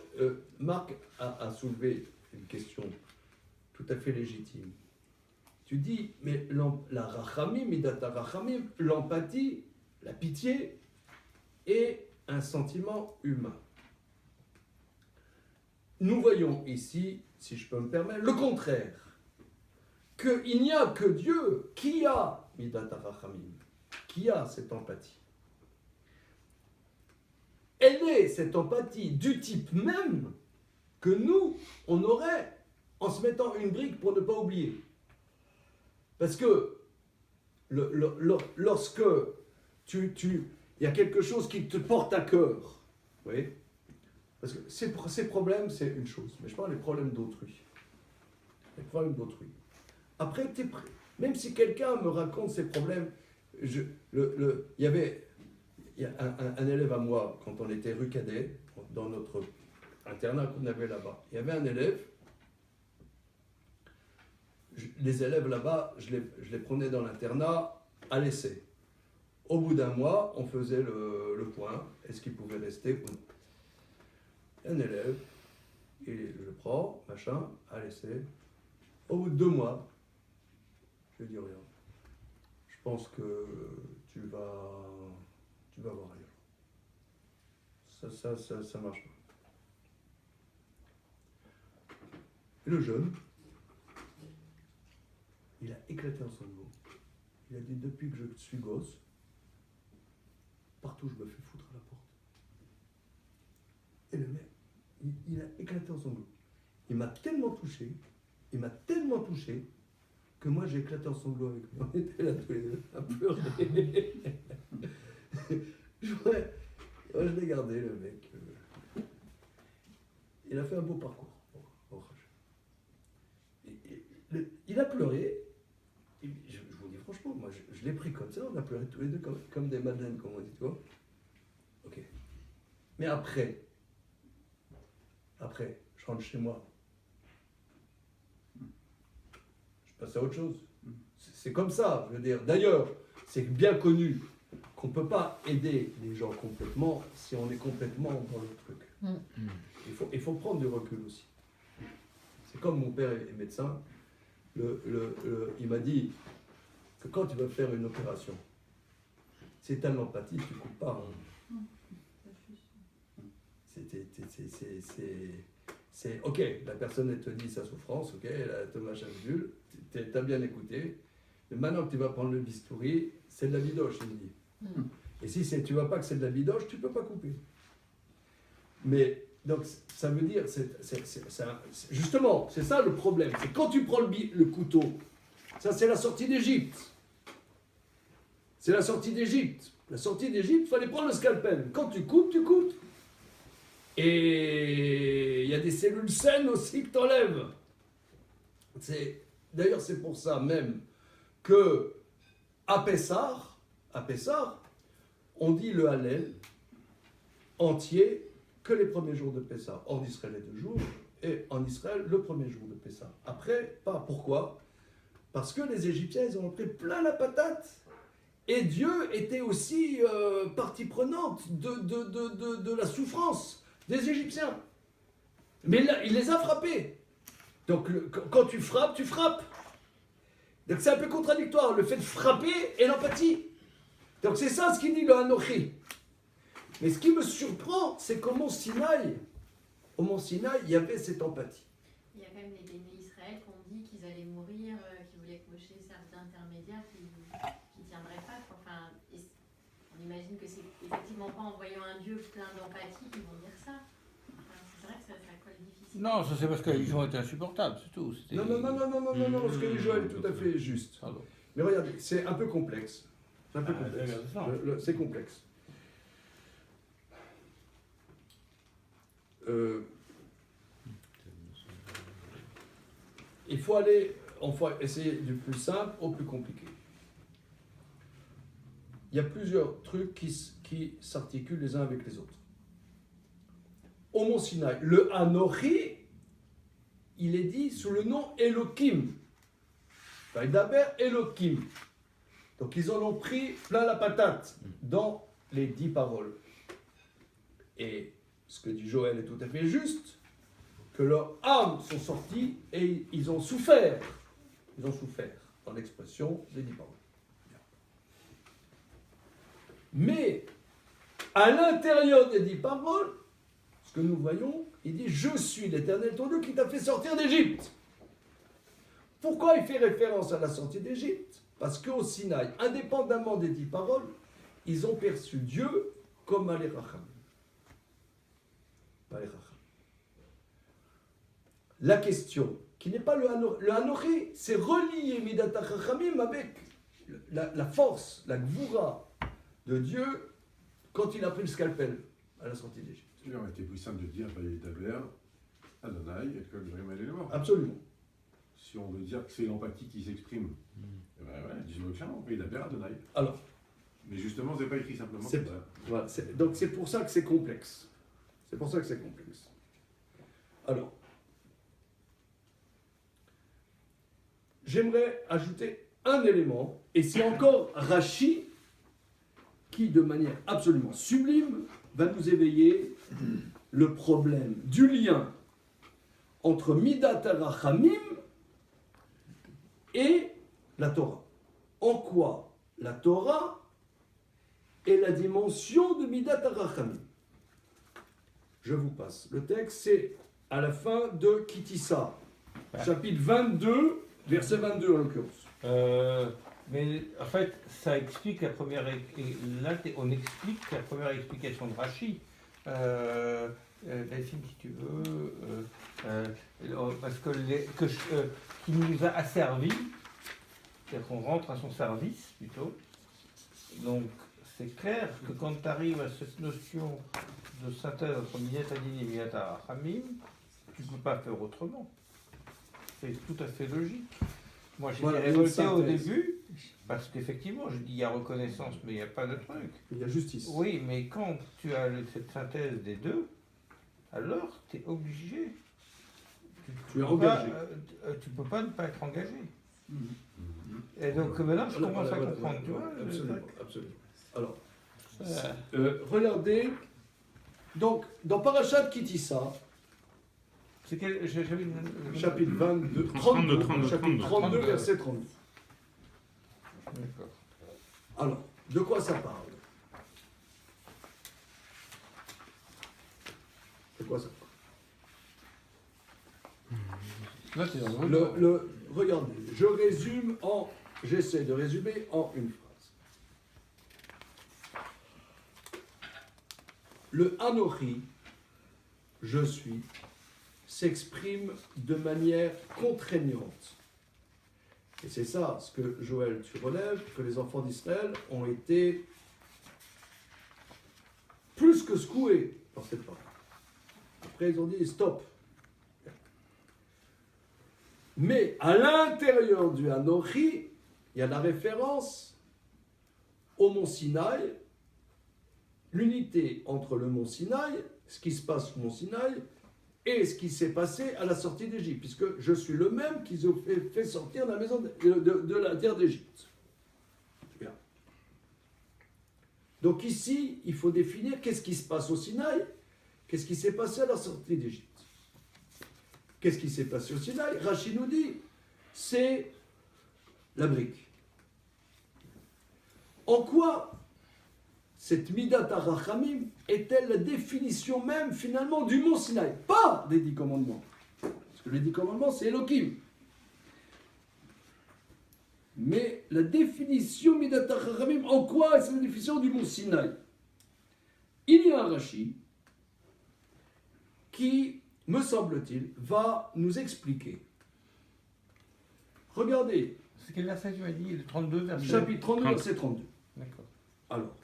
Marc a soulevé une question tout à fait légitime. Tu dis, mais la rachamim, midata rachamim, l'empathie, la pitié, est un sentiment humain. Nous voyons ici, si je peux me permettre, le contraire. Qu'il n'y a que Dieu qui a midata rachamim, qui a cette empathie. Elle est, cette empathie, du type même que nous, on aurait en se mettant une brique pour ne pas oublier. Parce que lorsque il y a quelque chose qui te porte à cœur. Vous voyez? Parce que ces problèmes, c'est une chose. Mais je parle des problèmes d'autrui. Les problèmes d'autrui. Après, t'es prêt. Même si quelqu'un me raconte ses problèmes, il y a un élève à moi, quand on était rue Cadet, dans notre internat qu'on avait là-bas. Il y avait un élève, les élèves là-bas, je les prenais dans l'internat à l'essai. Au bout d'un mois, on faisait le point, est-ce qu'il pouvait rester ou non. Un élève, je le prends, machin, à l'essai. Au bout de 2 mois, je lui dis rien. Je pense que tu vas voir ailleurs. Ça marche pas. Et le jeune, il a éclaté en sanglots. Il a dit, depuis que je suis gosse, partout je me fais foutre à la porte. Et le mec, il a éclaté en sanglots. Il m'a tellement touché, que moi j'ai éclaté en sanglots avec lui. On était là tous les deux à pleurer. Je l'ai gardé, le mec. Il a fait un beau parcours. Il a pleuré. Je vous dis franchement, moi je l'ai pris comme ça, on a pleuré tous les deux comme des madeleines, comme on dit, tu vois. Ok. Mais après, je rentre chez moi. Je passe à autre chose. C'est comme ça, je veux dire. D'ailleurs, c'est bien connu qu'on ne peut pas aider les gens complètement si on est complètement dans le truc. Il faut prendre du recul aussi. C'est comme mon père est médecin. Il m'a dit que quand tu vas faire une opération, si tu as de l'empathie, tu ne coupes pas. C'est ok, la personne elle te dit sa souffrance, ok, elle te machin bulle, tu as bien écouté, mais maintenant que tu vas prendre le bistouri, c'est de la bidoche, il me dit. Et si tu ne vois pas que c'est de la bidoche, tu ne peux pas couper. Mais donc ça veut dire, justement, c'est ça le problème, c'est quand tu prends le couteau, ça c'est la sortie d'Égypte. C'est la sortie d'Égypte. La sortie d'Égypte, il fallait prendre le scalpel. Quand tu coupes, tu coupes. Et il y a des cellules saines aussi que tu enlèves. D'ailleurs, c'est pour ça même que à Pessah, on dit le Hallel entier que les premiers jours de Pessah. En Israël, les 2 jours, et en Israël, le premier jour de Pessah. Après, pas. Pourquoi? Parce que les Égyptiens, ils ont pris plein la patate. Et Dieu était aussi partie prenante de la souffrance des Égyptiens. Mais là, il les a frappés. Donc, quand tu frappes, tu frappes. Donc, c'est un peu contradictoire, le fait de frapper et l'empathie. Donc, c'est ça ce qu'il dit le Hanochi. Mais ce qui me surprend, c'est qu'au Mont Sinaï, il y avait cette empathie. Il y a quand même les bénis Israël qui ont dit qu'ils allaient mourir, qui voulaient que Moshe serve d'intermédiaire, qui ne tiendraient pas. Enfin, on imagine que c'est effectivement pas en voyant un Dieu plein d'empathie qu'ils vont dire ça. Enfin, c'est vrai que ça colle difficilement. Non, ça c'est parce qu'ils ont été insupportables, c'est tout. Non, ce que dit Joël est tout à fait juste. Pardon. Mais regardez, c'est un peu complexe. C'est un peu complexe. C'est complexe. Il faut essayer du plus simple au plus compliqué. Il y a plusieurs trucs qui s'articulent les uns avec les autres. Au Mont Sinaï, le Hanochi, il est dit sous le nom Elohim. Vaïdaber Elohim. Donc ils en ont pris plein la patate dans les 10 paroles. Et ce que dit Joël est tout à fait juste, que leurs âmes sont sorties et ils ont souffert. Ils ont souffert dans l'expression des 10 paroles. Mais à l'intérieur des 10 paroles, ce que nous voyons, il dit « Je suis l'Éternel ton Dieu qui t'a fait sortir d'Égypte ». Pourquoi il fait référence à la sortie d'Égypte? Parce qu'au Sinaï, indépendamment des 10 paroles, ils ont perçu Dieu comme Malé Racham. La question, qui n'est pas le Hanochi, c'est relier Midat HaChachamim avec la force, la Gvura de Dieu quand il a pris le scalpel à la sortie d'Égypte. Il aurait été plus simple de dire Vaïtaber, Adonai, et que le est mort. Absolument. Si on veut dire que c'est l'empathie qui s'exprime, eh ben voilà, disons clairement, Vaïtaber, Adonai. Alors, Mais justement, c'est pas écrit simplement C'est- comme ça. voilà, donc c'est pour ça que c'est complexe. C'est pour ça que c'est complexe. Alors, j'aimerais ajouter un élément, et c'est encore Rachi qui, de manière absolument sublime, va nous éveiller le problème du lien entre Midat HaRachamim et la Torah. En quoi la Torah est la dimension de Midat HaRachamim. Je vous passe. Le texte, c'est à la fin de Kitissa, chapitre 22, verset 22 en l'occurrence. Mais en fait, ça explique la première. Là, on explique la première explication de Rachi. Delphine, si tu veux. Parce que qui nous a asservis, c'est-à-dire qu'on rentre à son service plutôt. Donc, c'est clair que quand tu arrives à cette notion de synthèse entre Minat Adin et Minat HaRachamim, tu ne peux pas faire autrement. C'est tout à fait logique. Moi, j'étais Voilà, révolté une au synthèse. début, parce qu'effectivement, je dis il y a reconnaissance, mais il n'y a pas de truc. Il y a justice. Oui, mais quand tu as cette synthèse des deux, alors tu es obligé. Tu es peux engagé. pas, tu peux pas ne pas être engagé. Et donc maintenant, je commence à comprendre, tu vois. Absolument, absolument. Alors, Euh, regardez, donc, dans Parashat Kitissa, C'est quel. J'avais une. chapitre 22, 32, 32, chapitre 32, verset 32. D'accord. Alors, de quoi ça parle? De quoi ça Là, c'est dans parle? Regardez, j'essaie de résumer en une phrase. Le Anochi, je suis, s'exprime de manière contraignante. Et c'est ça, ce que Joël, tu relèves, que les enfants d'Israël ont été plus que secoués par cette parole. Après, ils ont dit stop. Mais à l'intérieur du Anochi, il y a la référence au mont Sinaï, l'unité entre le mont Sinaï, ce qui se passe au mont Sinaï, et ce qui s'est passé à la sortie d'Égypte, puisque je suis le même qu'ils ont fait sortir de la maison de la terre d'Égypte. Bien. Donc ici, il faut définir qu'est-ce qui se passe au Sinaï, qu'est-ce qui s'est passé à la sortie d'Égypte. Qu'est-ce qui s'est passé au Sinaï? Rachid nous dit, c'est la brique. En quoi cette Midat HaRachamim est-elle la définition même finalement du mont Sinaï? Pas des 10 commandements. Parce que les 10 commandements, c'est Elohim. Mais la définition Midat HaRachamim, en quoi est-ce la définition du mont Sinaï? Il y a un Rashi qui, me semble-t-il, va nous expliquer. Regardez, C'est quel verset tu m'as dit? Le 32 verset. chapitre 32, verset 32. D'accord. Alors,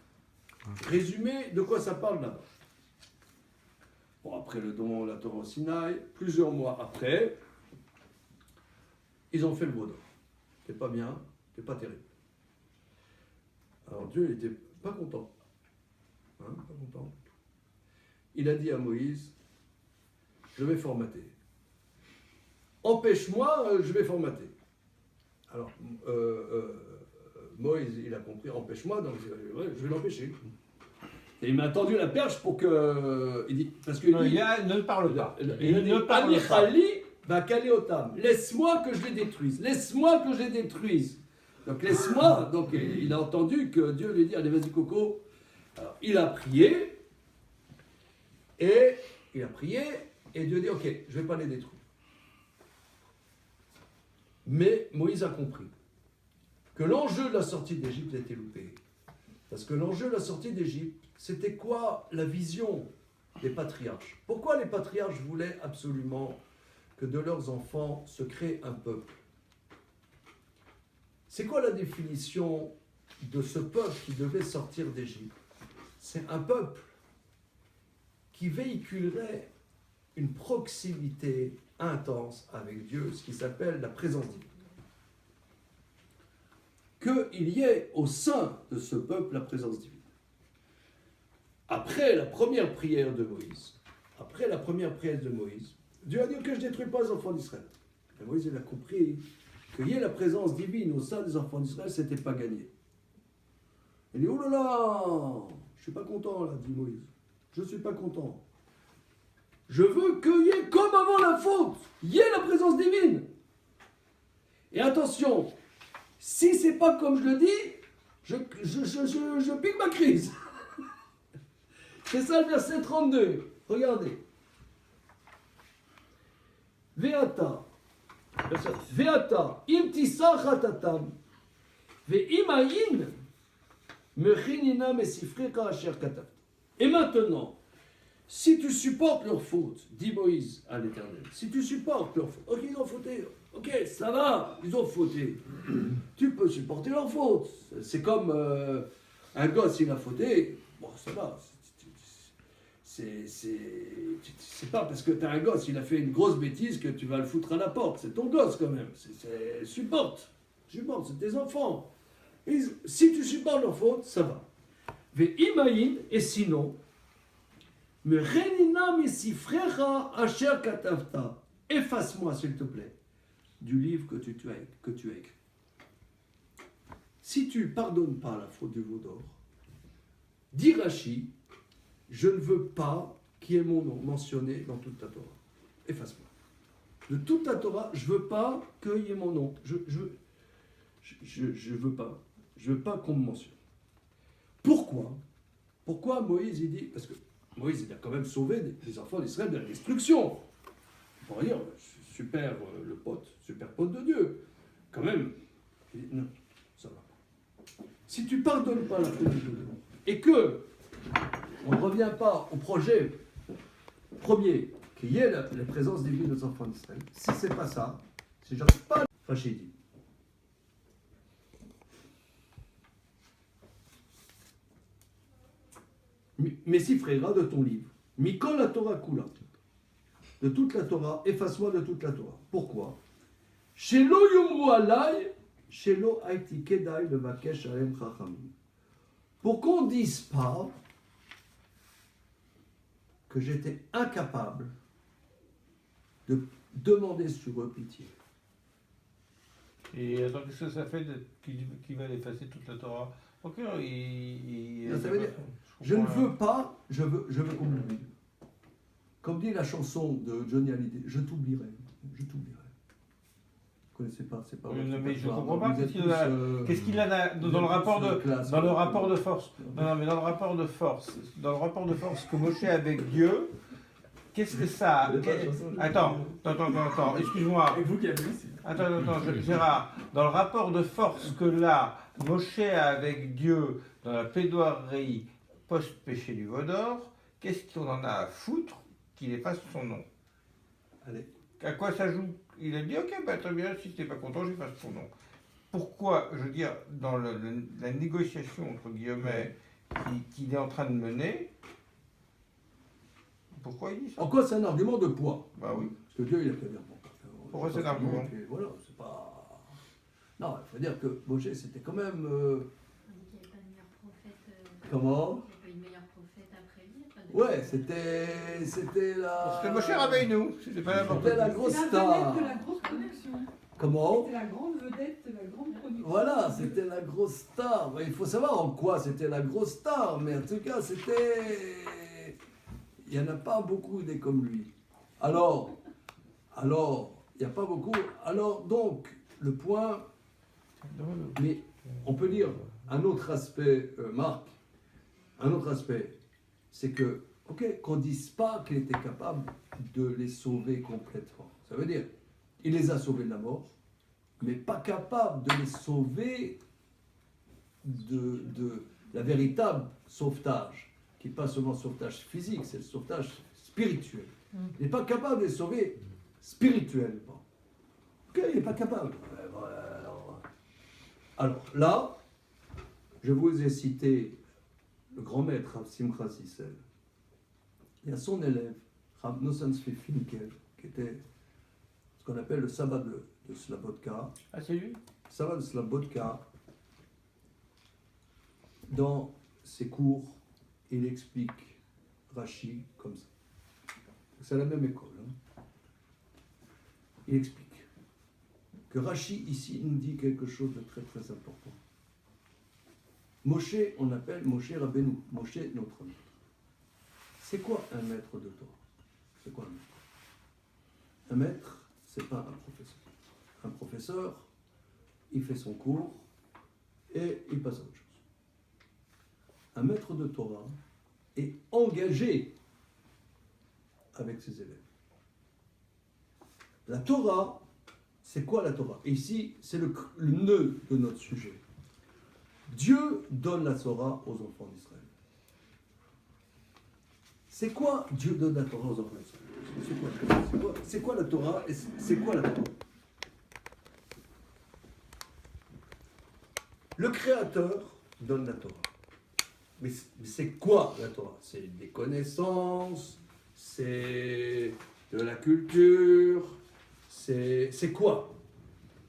résumé, de quoi ça parle là-bas? Bon, après le don, la Torah au Sinaï, plusieurs mois après, ils ont fait le veau d'or. C'est pas bien, c'est pas terrible. Alors Dieu n'était pas content. Hein, pas content. Il a dit à Moïse, je vais formater. Empêche-moi, je vais formater. Alors, Moïse, il a compris, empêche-moi, donc ouais, je vais l'empêcher. Et il m'a tendu la perche pour que. Il dit, parce que Non, il a, ne parle pas. il Il a dit, ne parle pas. Amichali va Kaléotam. Laisse-moi que je les détruise. Laisse-moi que je les détruise. Donc laisse-moi. Donc il a entendu que Dieu lui dit, allez vas-y Coco. Alors il a prié. Et Dieu dit, ok, je ne vais pas les détruire. Mais Moïse a compris que l'enjeu de la sortie d'Égypte a été loupé. Parce que l'enjeu de la sortie d'Égypte, c'était quoi la vision des patriarches? Pourquoi les patriarches voulaient absolument que de leurs enfants se crée un peuple? C'est quoi la définition de ce peuple qui devait sortir d'Égypte, c'est un peuple qui véhiculerait une proximité intense avec Dieu, ce qui s'appelle la présence divine. Qu'il y ait au sein de ce peuple la présence divine. Après la première prière de Moïse, Dieu a dit que je ne détruis pas les enfants d'Israël. Et Moïse il a compris qu'il y ait la présence divine au sein des enfants d'Israël, ce n'était pas gagné. Il dit, oh là là, je ne suis pas content là, dit Moïse. Je ne suis pas content. Je veux qu'il y ait comme avant la faute, il y ait la présence divine. Et attention, si c'est pas comme je le dis, je pique ma crise. C'est ça le verset 32. Regardez. Ve'ata, im tisa chatatam, ve'im ayin, mechinina mesifreka asher katav. Et maintenant, si tu supportes leur faute, dit Moïse à l'Éternel, si tu supportes leur faute, ok, ils ont fauté, ok, ça va, ils ont fauté, tu peux supporter leur faute. C'est comme un gosse, il a fauté, bon, ça va, c'est pas parce que tu as un gosse, il a fait une grosse bêtise que tu vas le foutre à la porte, c'est ton gosse quand même, supporte, c'est tes enfants. Si tu supportes leur faute, ça va. Ve'imaïn, et sinon, efface-moi, s'il te plaît, du livre que tu as écrit. Si tu ne pardonnes pas la faute du veau d'or, dit Rashi, je ne veux pas qu'il y ait mon nom mentionné dans toute ta Torah. Efface-moi. De toute ta Torah, je ne veux pas qu'il y ait mon nom. Je veux pas. Je veux pas qu'on me mentionne. Pourquoi Moïse, il dit, parce que Moïse, il a quand même sauvé les enfants d'Israël de la destruction. On pourrait dire, super pote de Dieu. Quand même, il dit, non, ça va pas. Si tu pardonnes pas la faute de Dieu, et que on ne revient pas au projet premier, qu'il y ait la présence divine des enfants d'Israël, si c'est pas ça, si j'arrive pas à fâcher, dit. Mais si frère de ton livre, Mikol la Torah Kula, de toute la Torah, efface-moi de toute la Torah. Pourquoi? Shelo yomru alay, shelo haiti kedai levakesh alem chachamim. Pour qu'on ne dise pas que j'étais incapable de demander sur eux pitié. Et attends, qu'est-ce que ça fait qu'il va effacer toute la Torah? Ok, Ça veut dire, je ne veux pas, je veux qu'on m'oublie. Comme dit la chanson de Johnny Hallyday, je t'oublierai. Vous connaissez pas, c'est pas. Oui, mais je ne comprends pas qu'est-ce qu'il a dans le rapport de force. Non, mais dans le rapport de force que Moshe a avec Dieu, qu'est-ce que ça. Attends, excuse-moi. Et vous qui avez vu, Attends, Gérard, dans le rapport de force que là, Moshe a avec Dieu dans la plaidoirie post-péché du veau d'or, qu'est-ce qu'on en a à foutre qu'il efface son nom? Allez. À quoi ça joue? Il a dit, ok, bah très bien, si t'es pas content, j'efface ton nom. Pourquoi, je veux dire, dans la négociation, entre guillemets, qu'il est en train de mener, pourquoi il dit ça? En quoi c'est un argument de poids? Bah oui. Parce que Dieu, il a fait bien. Pourquoi c'est un argument? Voilà, c'est pas. Non, il faut dire que Moshe, c'était quand même. On dit qu'il n'y avait pas de meilleur prophète. Comment? Il n'y a pas eu de meilleur prophète après lui. Ouais, c'était la. Parce que Moshe réveille-nous. C'était pas n'importe C'était la quoi. grosse C'est la star. vedette de la grosse production. Comment? C'était la grande vedette de la grande production. Voilà, c'était la grosse star. Il faut savoir en quoi c'était la grosse star, mais en tout cas, c'était. Il n'y en a pas beaucoup des comme lui. Alors, il n'y a pas beaucoup. Alors, donc, le point. Mais on peut dire un autre aspect, Marc, un autre aspect, c'est que, ok, qu'on ne dise pas qu'il était capable de les sauver complètement. Ça veut dire, il les a sauvés de la mort, mais pas capable de les sauver de la véritable sauvetage, qui n'est pas seulement sauvetage physique, c'est le sauvetage spirituel. Il n'est pas capable de les sauver spirituellement. Ok, il n'est pas capable. Alors là, Je vous ai cité le grand maître Rav Simcha Zissel. Il y a son élève, Rav Nosson Tzvi Finkel, qui était ce qu'on appelle le sabbat de Slabodka. Ah, c'est lui? Sabbat de Slabodka, dans ses cours, il explique Rashi comme ça. C'est la même école. Hein. Il explique que Rashi, ici, nous dit quelque chose de très très important. Moshe, on appelle Moshe Rabbeinu, Moshe notre maître. C'est quoi un maître de Torah? C'est quoi un maître? Un maître, c'est pas un professeur. Un professeur, il fait son cours et il passe à autre chose. Un maître de Torah est engagé avec ses élèves. La Torah, c'est quoi la Torah? Et ici, c'est le nœud de notre sujet. Dieu donne la Torah aux enfants d'Israël. C'est quoi Dieu donne la Torah aux enfants d'Israël? C'est quoi la Torah? Et c'est quoi la Torah? Le Créateur donne la Torah. Mais c'est quoi la Torah? C'est des connaissances, c'est de la culture, c'est quoi?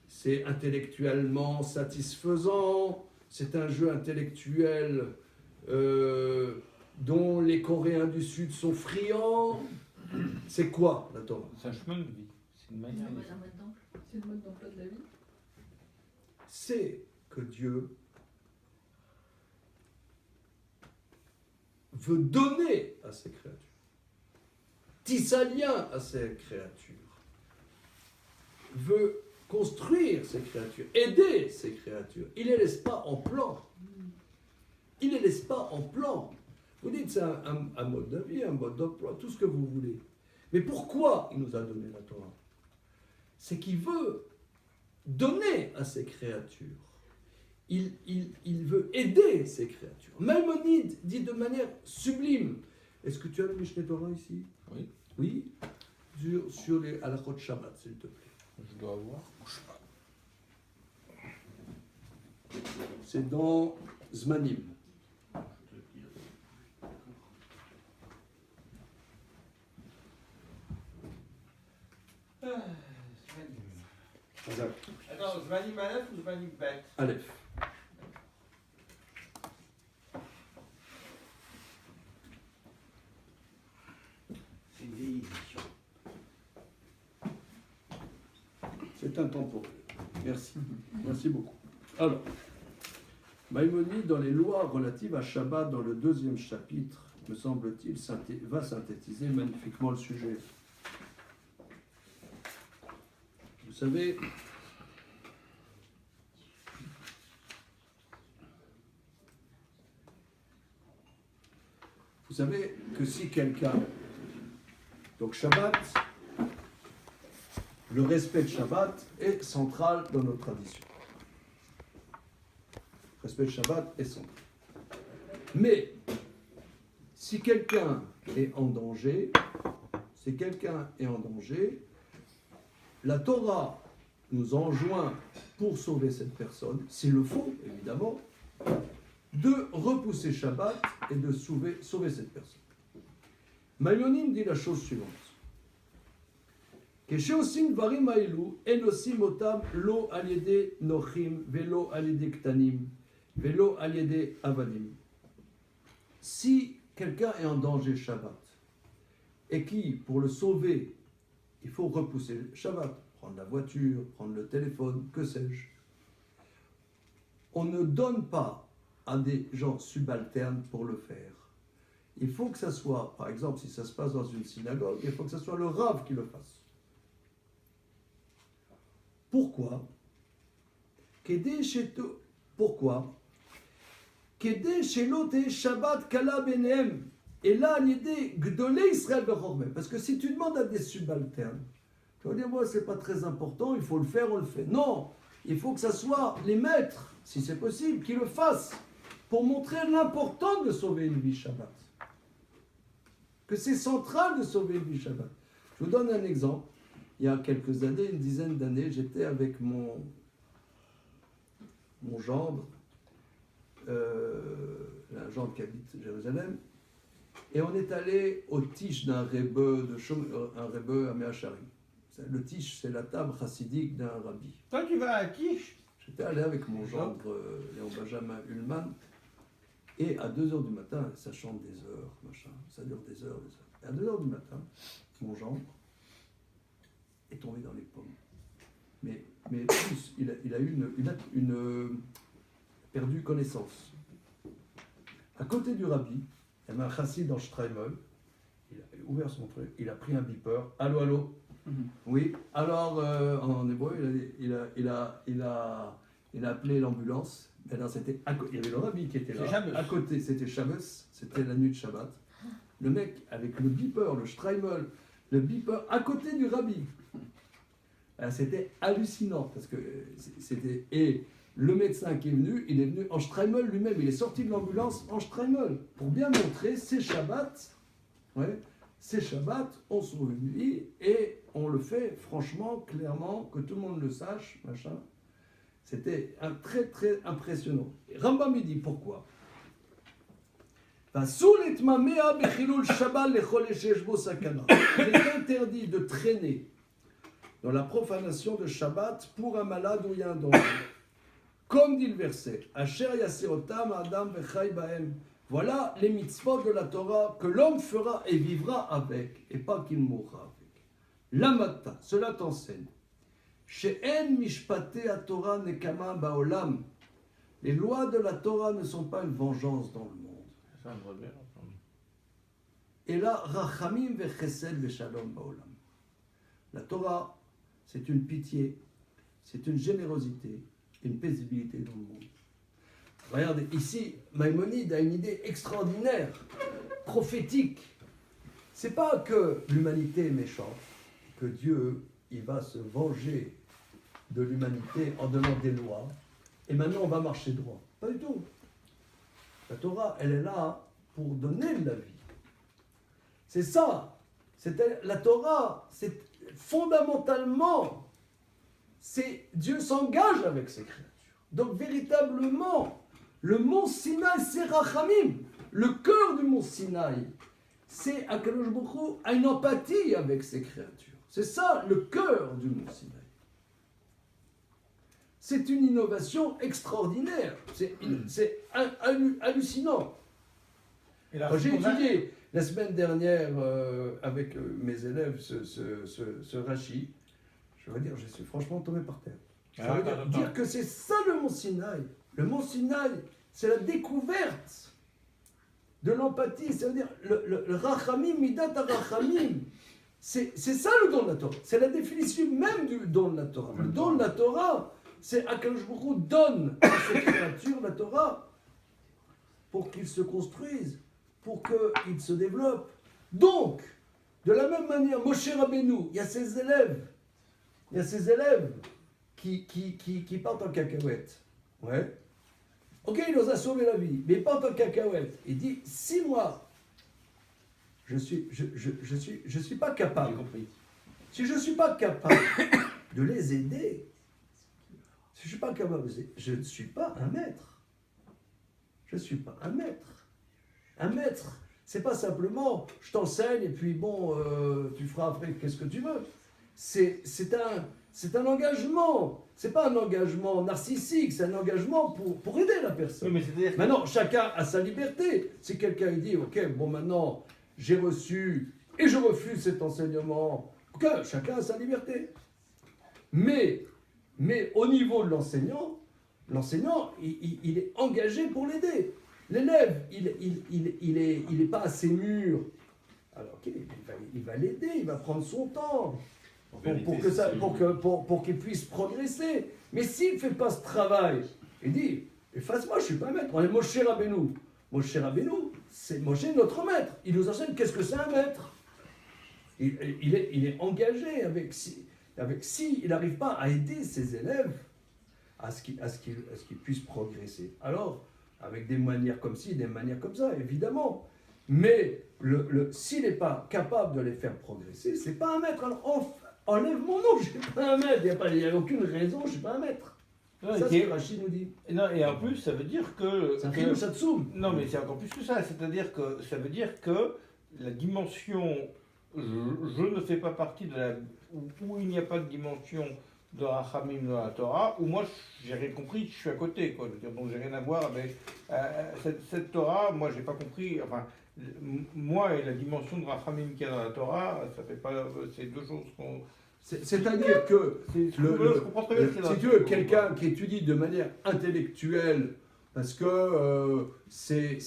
C'est intellectuellement satisfaisant, c'est un jeu intellectuel dont les Coréens du Sud sont friands. C'est quoi la Torah? C'est un chemin de vie. C'est une manière de vivre. C'est le mode d'emploi de la vie. C'est que Dieu veut donner à ses créatures, tisse un lien à ses créatures, veut construire ses créatures, aider ses créatures. Il ne les laisse pas en plan. Il ne les laisse pas en plan. Vous dites c'est un mode de vie, un mode d'emploi, tout ce que vous voulez. Mais pourquoi il nous a donné la Torah? C'est qu'il veut donner à ses créatures. Il veut aider ses créatures. Maïmonide dit de manière sublime. Est-ce que tu as le Mishneh Torah ici? Oui. Oui. Sur les halachot Shabbat, s'il te plaît. Je dois avoir. C'est dans Zmanim. Attends, Zmanim Aleph ou Zmanim Bet? Aleph. C'est une vieille édition. C'est intemporel. Merci. Merci beaucoup. Alors, Maïmonide, dans les lois relatives à Shabbat, dans le 2e chapitre, me semble-t-il, va synthétiser magnifiquement le sujet. Vous savez, que si quelqu'un, donc Shabbat, le respect de Shabbat est central dans notre tradition. Le respect de Shabbat est central. Mais si quelqu'un est en danger, la Torah nous enjoint, pour sauver cette personne, s'il le faut, évidemment, de repousser Shabbat et de sauver cette personne. Maïmonide dit la chose suivante. כשעושים דברים האלו, אין עושים אותם לא על ידי נוחים ולא על ידי קטנים ולא על ידי עבדים. Si quelqu'un est en danger Shabbat et qui, pour le sauver, il faut repousser le Shabbat, prendre la voiture, prendre le téléphone, que sais-je, on ne donne pas à des gens subalternes pour le faire. Il faut que ça soit, par exemple, si ça se passe dans une synagogue, il faut que ça soit le Rav qui le fasse. Pourquoi? Pourquoi? Parce que si tu demandes à des subalternes, tu vas dire, moi, c'est pas très important, il faut le faire, on le fait. Non, il faut que ça soit les maîtres, si c'est possible, qui le fassent, pour montrer l'importance de sauver une vie Shabbat. Que c'est central de sauver une vie Shabbat. Je vous donne un exemple. Il y a quelques années, une dizaine d'années, j'étais avec mon gendre un genre qui habite Jérusalem, et on est allé au tiche d'un rebbe, un rebbe à Meachari. Le tiche, c'est la table chassidique d'un rabbi. Toi, tu vas à Tiche? J'étais allé avec mon gendre, Léon Benjamin Ullmann, et à 2h du matin, ça chante des heures, machin, ça dure des heures, des heures. Et à 2h du matin, mon gendre est tombé dans les pommes. Mais plus, il a perdu connaissance. À côté du rabbi, il y avait un chassid dans Streimel, il a ouvert son truc, il a pris un beeper. Allô, allô. Oui, alors en hébreu, il a appelé l'ambulance. Mais là, il y avait le rabbi qui était là. À côté, c'était Shabbos, c'était la nuit de Shabbat. Le mec avec le beeper, le Streimel, le beeper à côté du rabbi. C'était hallucinant parce que c'était. Et le médecin qui est venu, il est venu en Streimel lui-même. Il est sorti de l'ambulance en Streimel pour bien montrer c'est Shabbat. Ouais. C'est Shabbat, on sauve une vie et on le fait franchement, clairement, que tout le monde le sache, machin. C'était très très impressionnant. Et Rambam il dit pourquoi. Il est interdit de traîner dans la profanation de Shabbat pour un malade ou un danger. Comme dit le verset, Asher yaseotam adam vechai bahem. Voilà les mitzvot de la Torah que l'homme fera et vivra avec, et pas qu'il mourra avec. Lamata, cela t'enseigne. She'en mishpate à Torah nekama baolam. Les lois de la Torah ne sont pas une vengeance dans le monde. Ça me va bien entendu. Et là, rachamim vechesed veshalom baolam. La Torah, c'est une pitié, c'est une générosité, une paisibilité dans le monde. Regardez, ici, Maïmonide a une idée extraordinaire, prophétique. C'est pas que l'humanité est méchante, que Dieu, il va se venger de l'humanité en donnant des lois, et maintenant on va marcher droit. Pas du tout. La Torah, elle est là pour donner de la vie. C'est ça. La Torah, c'est fondamentalement, Dieu s'engage avec ses créatures. Donc véritablement, le mont Sinaï, c'est Rachamim. Le cœur du mont Sinaï, c'est Akadosh Baruch Hu a une empathie avec ses créatures. C'est ça le cœur du mont Sinaï. C'est une innovation extraordinaire. C'est hallucinant. Quand j'ai étudié la semaine dernière avec mes élèves ce Rashi, je veux dire, je suis franchement tombé par terre. Ça veut dire que c'est ça le mont Sinaï. Le mont Sinaï, c'est la découverte de l'empathie. Ça veut dire le Rachamim, Midat HaRachamim. C'est ça le don de la Torah. C'est la définition même du don de la Torah. Le don de la Torah, c'est Akadosh Baruch Hu donne à ses créatures la Torah pour qu'ils se construisent, pour qu'ils se développent. Donc, de la même manière, Moshe Rabbeinu, il y a ses élèves qui partent en cacahuète. Ouais. Ok, il nous a sauvé la vie, mais ils partent en cacahuète. Il dit, 6 mois, je suis pas capable. Si je ne suis pas capable de les aider, si je ne suis pas capable de les aider, je ne suis pas un maître. Je ne suis pas un maître. Un maître, c'est pas simplement, je t'enseigne et puis bon, tu feras après qu'est-ce que tu veux. C'est un engagement. C'est pas un engagement narcissique, c'est un engagement pour aider la personne. Oui, mais maintenant, chacun a sa liberté. Si quelqu'un dit, ok, bon maintenant, j'ai reçu et je refuse cet enseignement, ok, chacun a sa liberté. Mais au niveau de l'enseignant, il est engagé pour l'aider. L'élève, il est pas assez mûr. Alors, ok, il va l'aider, il va prendre son temps. Pour qu'il puisse progresser. Mais s'il ne fait pas ce travail, il dit, efface-moi, je ne suis pas un maître. On est Moshe Rabbeinu. Moshe Rabbeinu, c'est Moshe notre maître. Il nous enseigne qu'est-ce que c'est un maître. Il est engagé avec si il n'arrive pas à aider ses élèves à ce qu'ils puissent progresser. Alors, avec des manières comme ci, des manières comme ça, évidemment. Mais s'il n'est pas capable de les faire progresser, c'est pas un maître. Alors, enlève mon nom, je ne suis pas un maître. Il n'y a aucune raison, je ne suis pas un maître. Non, Ça, et c'est qui- Rachid nous dit. non, et en plus, ça veut dire que. C'est un que- film Shatsum. Non, mais c'est encore plus que ça. C'est-à-dire que ça veut dire que la dimension, je ne fais pas partie de la. Où il n'y a pas de dimension de Rachamim dans la Torah, où moi, j'ai rien compris, je suis à côté, quoi. Je veux dire, donc, j'ai rien à voir avec. Cette Torah, moi, j'ai pas compris. Enfin, moi et la dimension de Rachamim qu'il y a dans la Torah, ça fait pas. C'est deux choses qu'on. C'est-à-dire que Je comprends très bien ce qu'il y a dans si tu la veux, Torah. quelqu'un qui étudie de manière intellectuelle, parce que c'est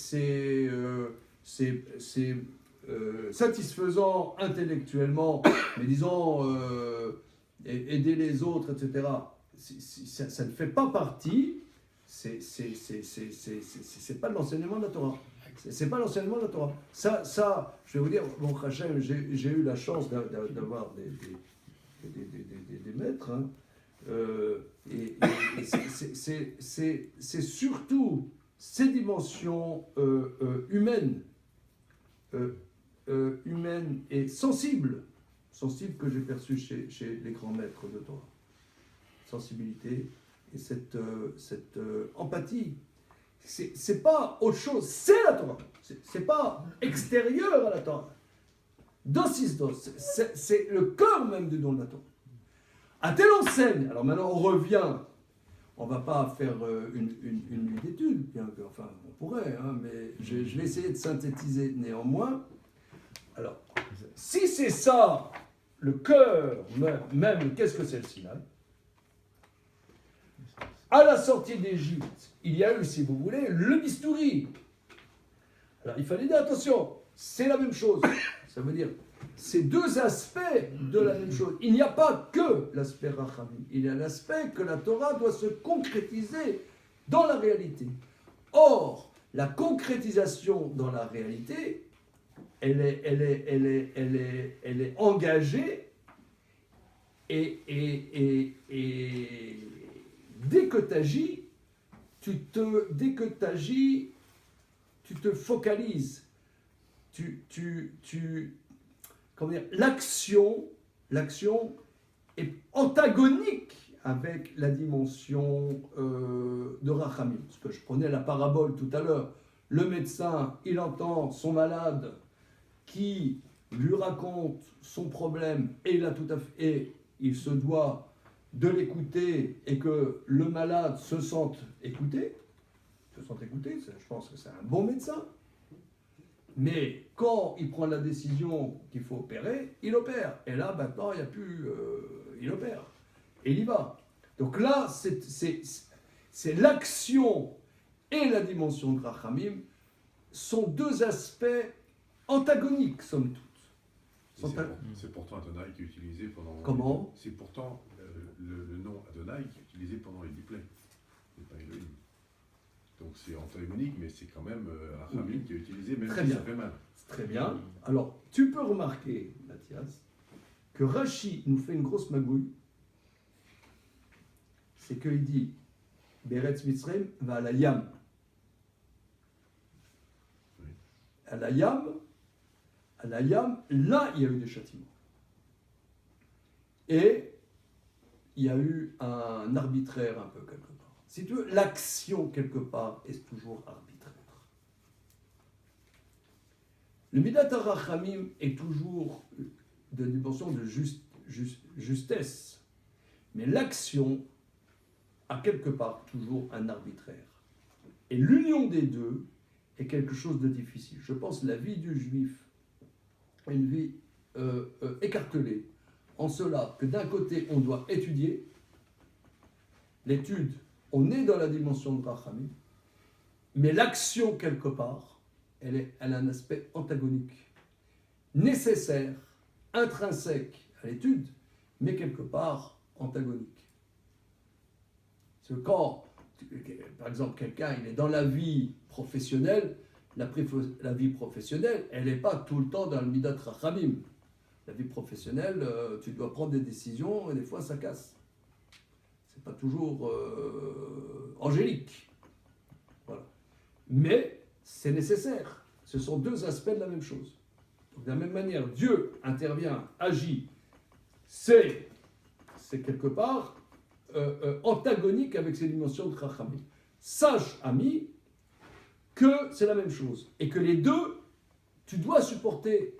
satisfaisant intellectuellement, mais disons, aider les autres, etc., ça ne fait pas partie, c'est pas de l'enseignement de la Torah. C'est pas l'enseignement de la Torah. Ça, je vais vous dire, bon, Hachem, j'ai eu la chance d'avoir des maîtres, hein. Et c'est surtout ces dimensions humaines et sensibles que j'ai perçues chez les grands maîtres de Torah. Sensibilité et cette empathie. C'est pas autre chose, c'est la Torah. C'est pas extérieur à la Torah. Dosis dos, c'est le cœur même du don de la Torah. À telle enseigne, alors maintenant on revient, on va pas faire une nuit d'études, bien que, enfin on pourrait, hein, mais je vais essayer de synthétiser néanmoins. Alors, si c'est ça, le cœur même, qu'est-ce que c'est le Sinaï? À la sortie d'Égypte, il y a eu, si vous voulez, le bistouri. Alors il fallait dire attention, c'est la même chose. Ça veut dire, c'est deux aspects de la même chose. Il n'y a pas que l'aspect rachamim. Il y a l'aspect que la Torah doit se concrétiser dans la réalité. Or, la concrétisation dans la réalité, elle est engagée et dès que tu agis, tu te focalises. Comment dire, l'action est antagonique avec la dimension de Rachamim. Parce que je prenais la parabole tout à l'heure. Le médecin, il entend son malade qui lui raconte son problème et il se doit de l'écouter et que le malade se sente écouté. Je pense que c'est un bon médecin. Mais quand il prend la décision qu'il faut opérer, il opère. Et là, maintenant, il n'y a plus... il opère. Et il y va. Donc là, c'est l'action et la dimension de Rachamim sont deux aspects antagoniques, somme toute. C'est pourtant Adonai qui est utilisé pendant... Comment? C'est pourtant le nom Adonai qui est utilisé pendant les diplômes. C'est pas Elohim. Donc c'est antagonique, mais c'est quand même Rachamim qui est utilisé, même Très si bien. ça fait mal. Très bien. Alors, tu peux remarquer, Mathias, que Rashi nous fait une grosse magouille. C'est qu'il dit Beretz Mitzrayim va à la Yam. Oui. À la Yam, là, il y a eu des châtiments. Et il y a eu un arbitraire un peu quelque part. Si tu veux, l'action quelque part est toujours arbitraire. Le Midat HaRachamim est toujours de dimension de justesse. Mais l'action a quelque part toujours un arbitraire. Et l'union des deux est quelque chose de difficile. Je pense que la vie du juif est une vie écartelée, en cela que d'un côté on doit étudier, l'étude, on est dans la dimension de Rachamim, mais l'action quelque part, elle a un aspect antagonique, nécessaire, intrinsèque à l'étude, mais quelque part antagonique. Parce que quand, par exemple, quelqu'un il est dans la vie professionnelle, la vie professionnelle, elle n'est pas tout le temps dans le Midat Rachamim. La vie professionnelle, tu dois prendre des décisions et des fois ça casse. C'est pas toujours angélique. Voilà. Mais c'est nécessaire. Ce sont deux aspects de la même chose. Donc, de la même manière, Dieu intervient, agit. C'est quelque part antagonique avec ces dimensions de Chachamim. Sache, ami, que c'est la même chose. Et que les deux, tu dois supporter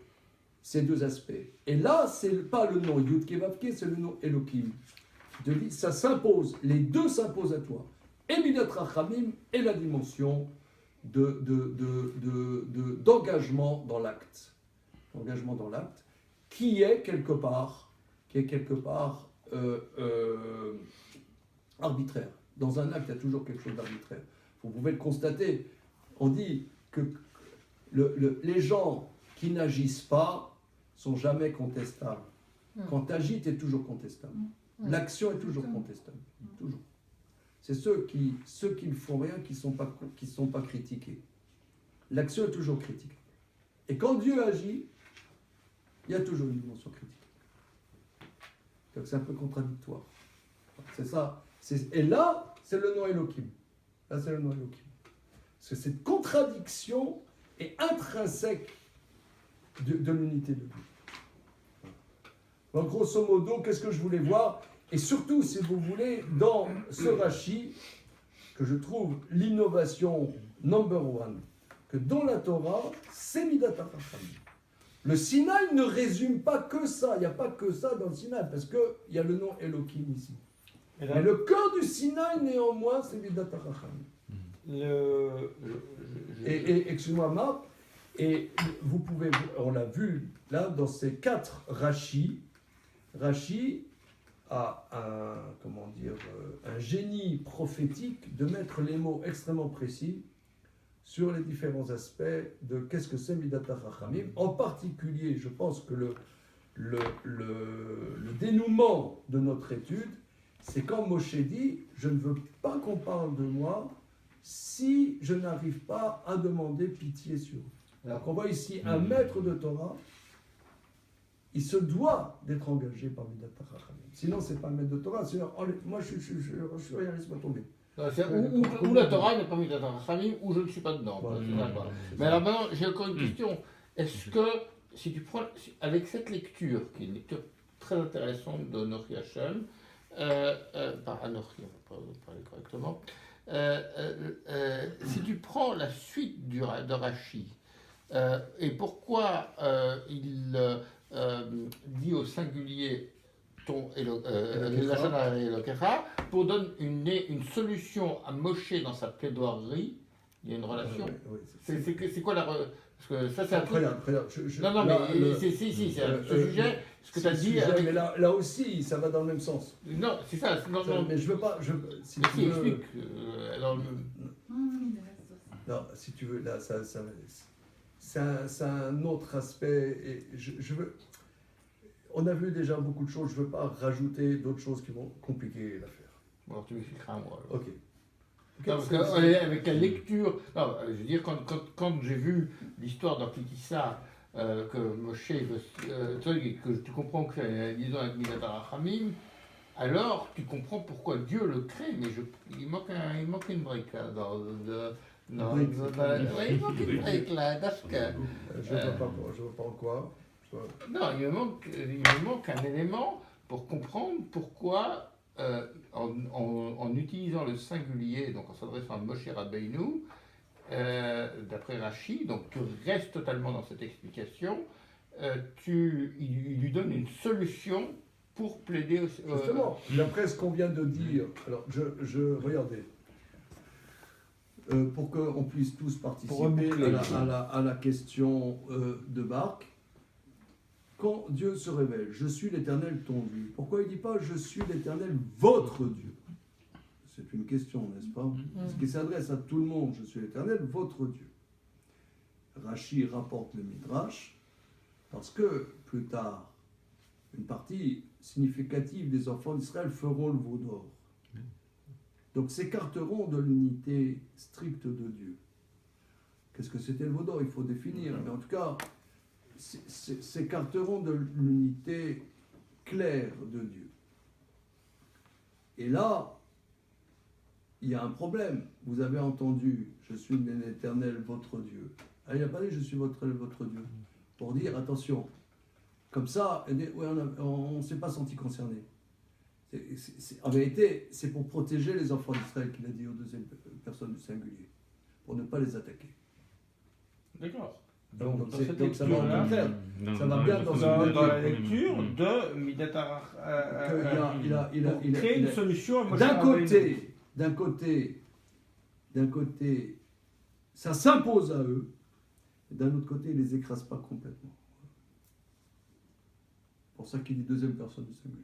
ces deux aspects. Et là, c'est pas le nom Yud Kevavke, c'est le nom Elohim. Ça s'impose, les deux s'imposent à toi. Et Midat Rachamim et la dimension d'engagement dans l'acte. Engagement dans l'acte, qui est quelque part arbitraire. Dans un acte, il y a toujours quelque chose d'arbitraire. Vous pouvez le constater. On dit que les gens qui n'agissent pas sont jamais contestables. Quand tu agis, tu es toujours contestable. L'action est toujours contestable. Toujours. C'est ceux qui ne font rien qui sont pas critiqués. L'action est toujours critiquée. Et quand Dieu agit, il y a toujours une dimension critique. Donc c'est un peu contradictoire. C'est ça. Et là, c'est le nom Elohim. Là, c'est le nom Elohim. Parce que cette contradiction est intrinsèque de l'unité de Dieu. Donc, grosso modo, qu'est-ce que je voulais voir? Et surtout, si vous voulez, dans ce Rashi, que je trouve l'innovation number one, que dans la Torah, c'est Midat HaChachamim. Le Sinaï ne résume pas que ça. Il n'y a pas que ça dans le Sinaï, parce qu'il y a le nom Elohim ici. Mais le cœur du Sinaï, néanmoins, c'est Midat HaChachamim. Et excuse-moi, Marc, et vous pouvez, on l'a vu là dans ces 4 Rashi. Rashi a un génie prophétique de mettre les mots extrêmement précis sur les différents aspects de qu'est-ce que c'est Midat HaChachamim. En particulier, je pense que le dénouement de notre étude, c'est quand Moshe dit « Je ne veux pas qu'on parle de moi si je n'arrive pas à demander pitié sur eux. » Alors qu'on voit ici un maître de Torah, il se doit d'être engagé par Midat HaChachamim. Sinon, c'est pas un maître de Torah. Sinon, moi, je suis rien, laisse-moi tomber. Ou la Torah n'est pas Midat HaChachamim, ou je ne suis pas dedans. Mais alors maintenant, j'ai encore une question. Est-ce que, si tu prends, avec cette lecture, qui est une lecture très intéressante de Anochi Hashem, par Anochi, on va parler correctement, si tu prends la suite de Rashi, et pourquoi il dit au singulier ton Lachana Elokecha, pour donner une solution à Moshe dans sa plaidoirie, il y a une relation. C'est quoi la parce que ça c'est un truc. Non, mais c'est ce sujet, ce que tu as dit. Mais là aussi, ça va dans le même sens. Non, c'est ça. Non, mais je veux pas. Si tu veux. Explique. Non, si tu veux, là, c'est un autre aspect. Et je veux. On a vu déjà beaucoup de choses. Je ne veux pas rajouter d'autres choses qui vont compliquer l'affaire. Bon, tu m'expliqueras moi. Ok. Non, parce qu'avec la lecture, non, je veux dire, quand j'ai vu l'histoire d'Amphikissa, que Moshe, que tu comprends que c'est une liaison avec Midat HaChachamim, alors tu comprends pourquoi Dieu le crée, mais il manque une brique là. Il manque une brique là, je ne vois pas en quoi. Non, il me manque un élément pour comprendre pourquoi. En utilisant le singulier, donc en s'adressant à Moshe Rabbeinu, d'après Rashi, donc tu restes totalement dans cette explication, il lui donne une solution pour plaider au... Justement, d'après ce qu'on vient de dire, alors regardez, pour qu'on puisse tous participer à la question de Marc. Quand Dieu se révèle, je suis l'Éternel ton Dieu. Pourquoi il ne dit pas je suis l'Éternel votre Dieu? C'est une question, n'est-ce pas? Ce qui s'adresse à tout le monde, je suis l'Éternel votre Dieu. Rashi rapporte le Midrash, parce que plus tard, une partie significative des enfants d'Israël feront le veau d'or. Donc s'écarteront de l'unité stricte de Dieu. Qu'est-ce que c'était le veau d'or? Il faut définir, mais en tout cas, s'écarteront de l'unité claire de Dieu. Et là, il y a un problème. Vous avez entendu, je suis l'Éternel, votre Dieu. Ah, il n'a pas dit, je suis votre Dieu. Pour dire, attention, comme ça, on ne s'est pas senti concerné. En vérité, c'est pour protéger les enfants d'Israël qu'il a dit aux deuxième personne du singulier, pour ne pas les attaquer. D'accord. Donc, Donc, dans c'est- cette donc ça va au lecture-là, contraire. Ça va bien dans dans la une lecture de Midat il a- créer il une a- solution à Moshe D'un Rabbeinu. côté, ça s'impose à eux, et d'un autre côté, il les écrase pas complètement. C'est pour ça qu'il dit deuxième personne du singulier.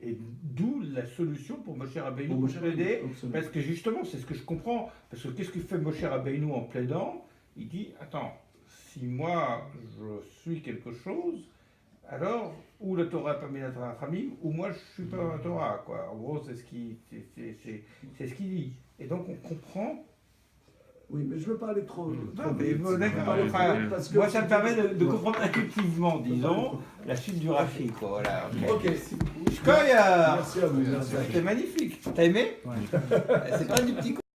Et d'où la solution pour Moshe Rabbeinu Pour pour Moshe plaider. Rabbeinu, absolument. Parce que justement, c'est ce que je comprends. Parce que qu'est-ce que fait Moshe Rabbeinu en plaidant? Il dit, attends, si moi je suis quelque chose, alors ou la Torah est pas mis à Rachamim, ou moi je suis pas dans la Torah, quoi. En gros, c'est ce qu'il dit. Et donc on comprend. Oui, mais je ne veux pas aller trop. Non, mais vite. d'accord. Pas aller trop Enfin, vite parce que moi, ça me permet de Ouais. comprendre intuitivement, disons, la suite du Rashi, quoi. Voilà. Ok. Shkoyar. Merci à vous. Merci à vous. C'était magnifique. T'as aimé? Ouais. C'est pas du petit